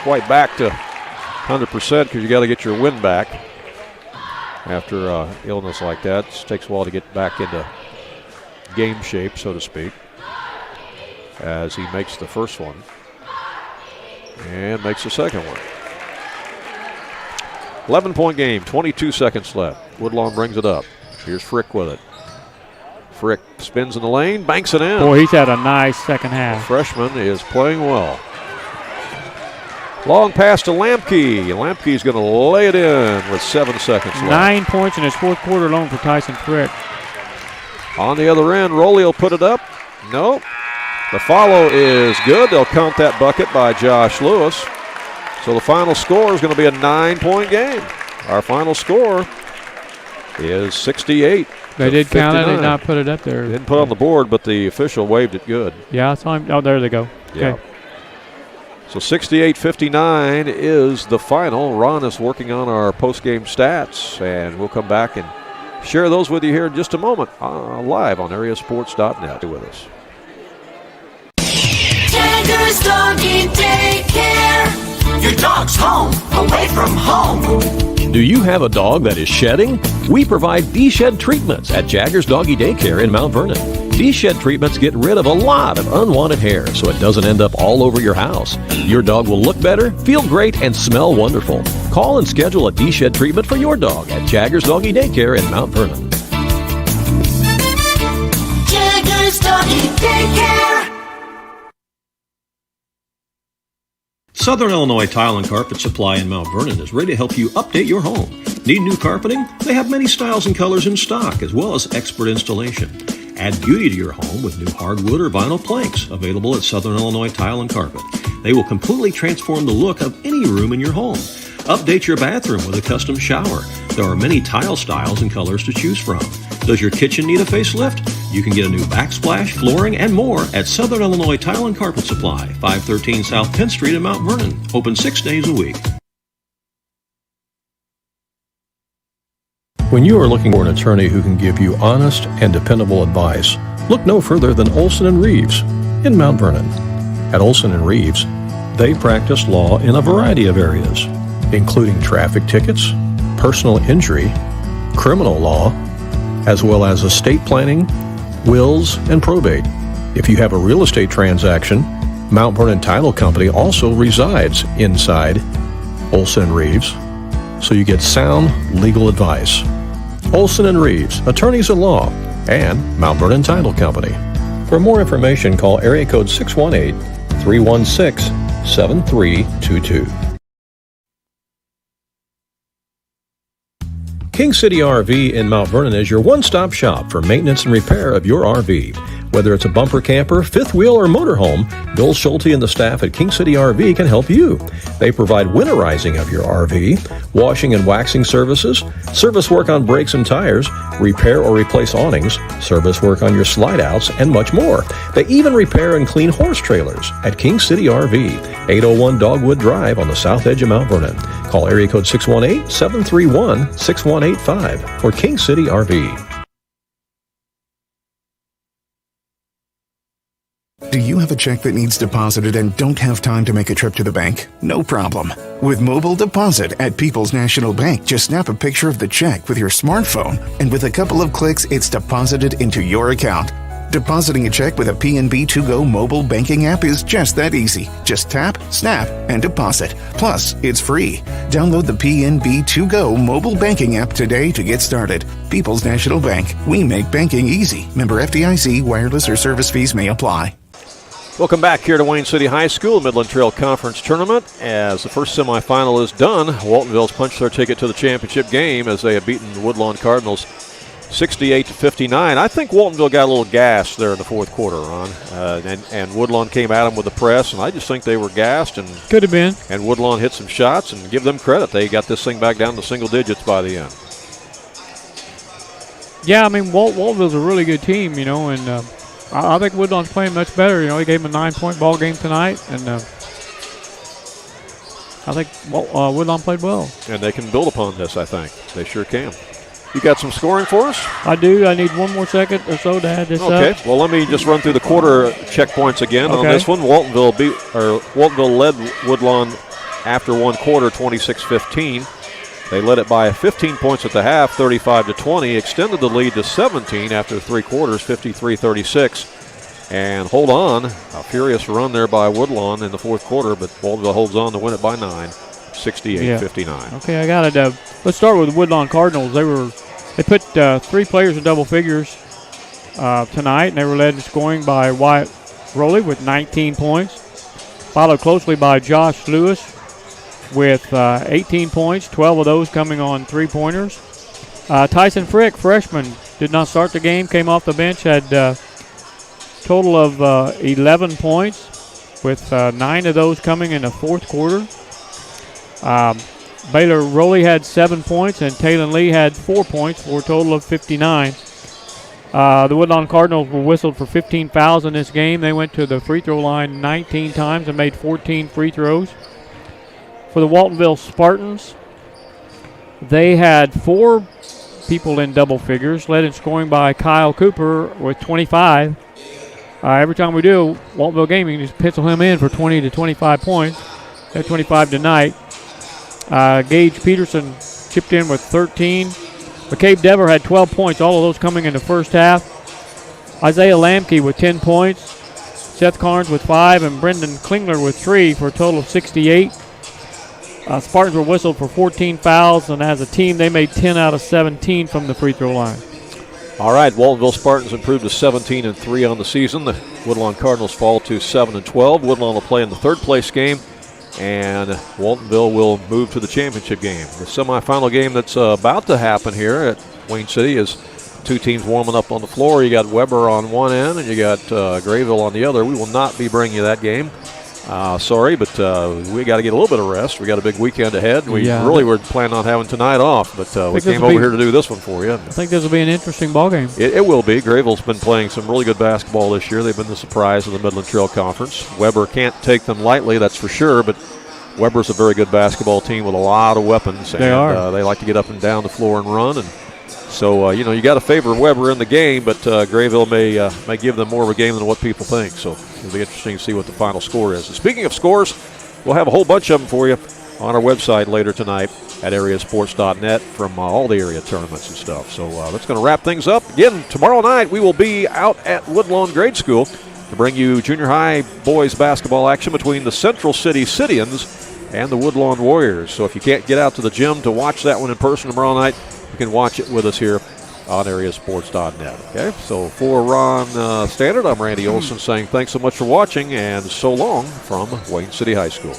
quite back to 100% because you got to get your wind back after illness like that. It takes a while to get back into game shape, so to speak, as he makes the first one and makes the second one. 11-point game, 22 seconds left. Woodlawn brings it up. Here's Frick with it. Frick spins in the lane, banks it in. Boy, he's had a nice second half. The freshman is playing well. Long pass to Lamke. Lamke's going to lay it in with 7 seconds left. 9 points in his fourth quarter alone for Tyson Frick. On the other end, Rowley will put it up. Nope. The follow is good. They'll count that bucket by Josh Lewis. So the final score is going to be a 9-point game. Our final score is 68. They did 59. Count it. They did not put it up there. They didn't put it on the board, but the official waved it good. Yeah, I saw him. Oh, there they go. Yeah. Okay. So 68-59 is the final. Ron is working on our post-game stats, and we'll come back and share those with you here in just a moment, live on AreaSports.net. With us. Jaggers Doggy Daycare. Your dog's home, away from home. Do you have a dog that is shedding? We provide de-shed treatments at Jaggers Doggy Daycare in Mount Vernon. De-shed treatments get rid of a lot of unwanted hair so it doesn't end up all over your house. Your dog will look better, feel great, and smell wonderful. Call and schedule a de-shed treatment for your dog at Jaggers Doggy Daycare in Mount Vernon. Jaggers Doggy Daycare. Southern Illinois Tile and Carpet Supply in Mount Vernon is ready to help you update your home. Need new carpeting? They have many styles and colors in stock, as well as expert installation. Add beauty to your home with new hardwood or vinyl planks available at Southern Illinois Tile and Carpet. They will completely transform the look of any room in your home. Update your bathroom with a custom shower. There are many tile styles and colors to choose from. Does your kitchen need a facelift? You can get a new backsplash, flooring, and more at Southern Illinois Tile and Carpet Supply, 513 South Penn Street in Mount Vernon. Open 6 days a week. When you are looking for an attorney who can give you honest and dependable advice, look no further than Olson & Reeves in Mount Vernon. At Olson & Reeves, they practice law in a variety of areas, including traffic tickets, personal injury, criminal law, as well as estate planning, wills, and probate. If you have a real estate transaction, Mount Vernon Title Company also resides inside Olson & Reeves, so you get sound legal advice. Olson & Reeves, attorneys at law, and Mount Vernon Title Company. For more information, call area code 618-316-7322. King City RV in Mount Vernon is your one-stop shop for maintenance and repair of your RV. Whether it's a bumper camper, fifth wheel, or motorhome, Bill Schulte and the staff at King City RV can help you. They provide winterizing of your RV, washing and waxing services, service work on brakes and tires, repair or replace awnings, service work on your slide-outs, and much more. They even repair and clean horse trailers at King City RV, 801 Dogwood Drive on the south edge of Mount Vernon. Call area code 618-731-6185 for King City RV. Do you have a check that needs deposited and don't have time to make a trip to the bank? No problem. With Mobile Deposit at People's National Bank, just snap a picture of the check with your smartphone, and with a couple of clicks, it's deposited into your account. Depositing a check with a PNB 2Go mobile banking app is just that easy. Just tap, snap, and deposit. Plus, it's free. Download the PNB 2Go mobile banking app today to get started. People's National Bank. We make banking easy. Member FDIC. Wireless or service fees may apply. Welcome back here to Wayne City High School Midland Trail Conference Tournament. As the first semifinal is done, Waltonville's punched their ticket to the championship game as they have beaten the Woodlawn Cardinals 68-59. I think Waltonville got a little gassed there in the fourth quarter, Ron, and Woodlawn came at them with the press, and I just think they were gassed. And could have been. And Woodlawn hit some shots, and give them credit. They got this thing back down to single digits by the end. Yeah, I mean, Waltonville's a really good team, you know, and I think Woodlawn's playing much better. You know, he gave him a 9-point ball game tonight, and I think Woodlawn played well. And they can build upon this, I think. They sure can. You got some scoring for us? I do. I need one more second or so to add this up. Okay. Well, let me just run through the quarter checkpoints again on this one. Waltonville led Woodlawn after one quarter, 26-15. They led it by 15 points at the half, 35-20, extended the lead to 17 after three quarters, 53-36. And hold on, a furious run there by Woodlawn in the fourth quarter, but Waltonville holds on to win it by 9, 68-59. Okay, I got it. Let's start with the Woodlawn Cardinals. They put three players in double figures tonight, and they were led in scoring by Wyatt Rowley with 19 points, followed closely by Josh Lewis with 18 points, 12 of those coming on three-pointers. Tyson Frick, freshman, did not start the game, came off the bench, had a total of 11 points, with 9 of those coming in the fourth quarter. Baylor Rowley had 7 points, and Talon Lee had 4 points for a total of 59. The Woodlawn Cardinals were whistled for 15 fouls in this game. They went to the free throw line 19 times and made 14 free throws. For the Waltonville Spartans, they had 4 people in double figures, led in scoring by Kyle Cooper with 25. Every time we do Waltonville game, you can just pencil him in for 20 to 25 points. At 25 tonight. Gage Peterson chipped in with 13. McCabe Dever had 12 points, all of those coming in the first half. Isaiah Lamke with 10 points. Seth Carnes with 5, and Brendan Klingler with 3 for a total of 68. Spartans were whistled for 14 fouls, and as a team, they made 10 out of 17 from the free throw line. All right, Waltonville Spartans improved to 17-3 on the season. The Woodlawn Cardinals fall to 7-12. Woodlawn will play in the third-place game, and Waltonville will move to the championship game. The semifinal game that's about to happen here at Wayne City is two teams warming up on the floor. You got Weber on one end, and you got Grayville on the other. We will not be bringing you that game. Sorry, but we got to get a little bit of rest. We got a big weekend ahead. We really were planning on having tonight off, but we came over here to do this one for you. I think this will be an interesting ball game. It will be. Grayville's been playing some really good basketball this year. They've been the surprise of the Midland Trail Conference. Weber can't take them lightly, that's for sure, but Weber's a very good basketball team with a lot of weapons. They are. They like to get up and down the floor and run, and so, you got to favor Weber in the game, but Grayville may give them more of a game than what people think. So it'll be interesting to see what the final score is. And speaking of scores, we'll have a whole bunch of them for you on our website later tonight. at AreaSports.net from all the area tournaments and stuff. So that's going to wrap things up. Again, tomorrow night we will be out at Woodlawn Grade School to bring you junior high boys basketball action between the Central City Cityans and the Woodlawn Warriors. So if you can't get out to the gym to watch that one in person tomorrow night, you can watch it with us here on AreaSports.net. Okay, so for Ron Standard, I'm Randy Olson saying thanks so much for watching and so long from Wayne City High School.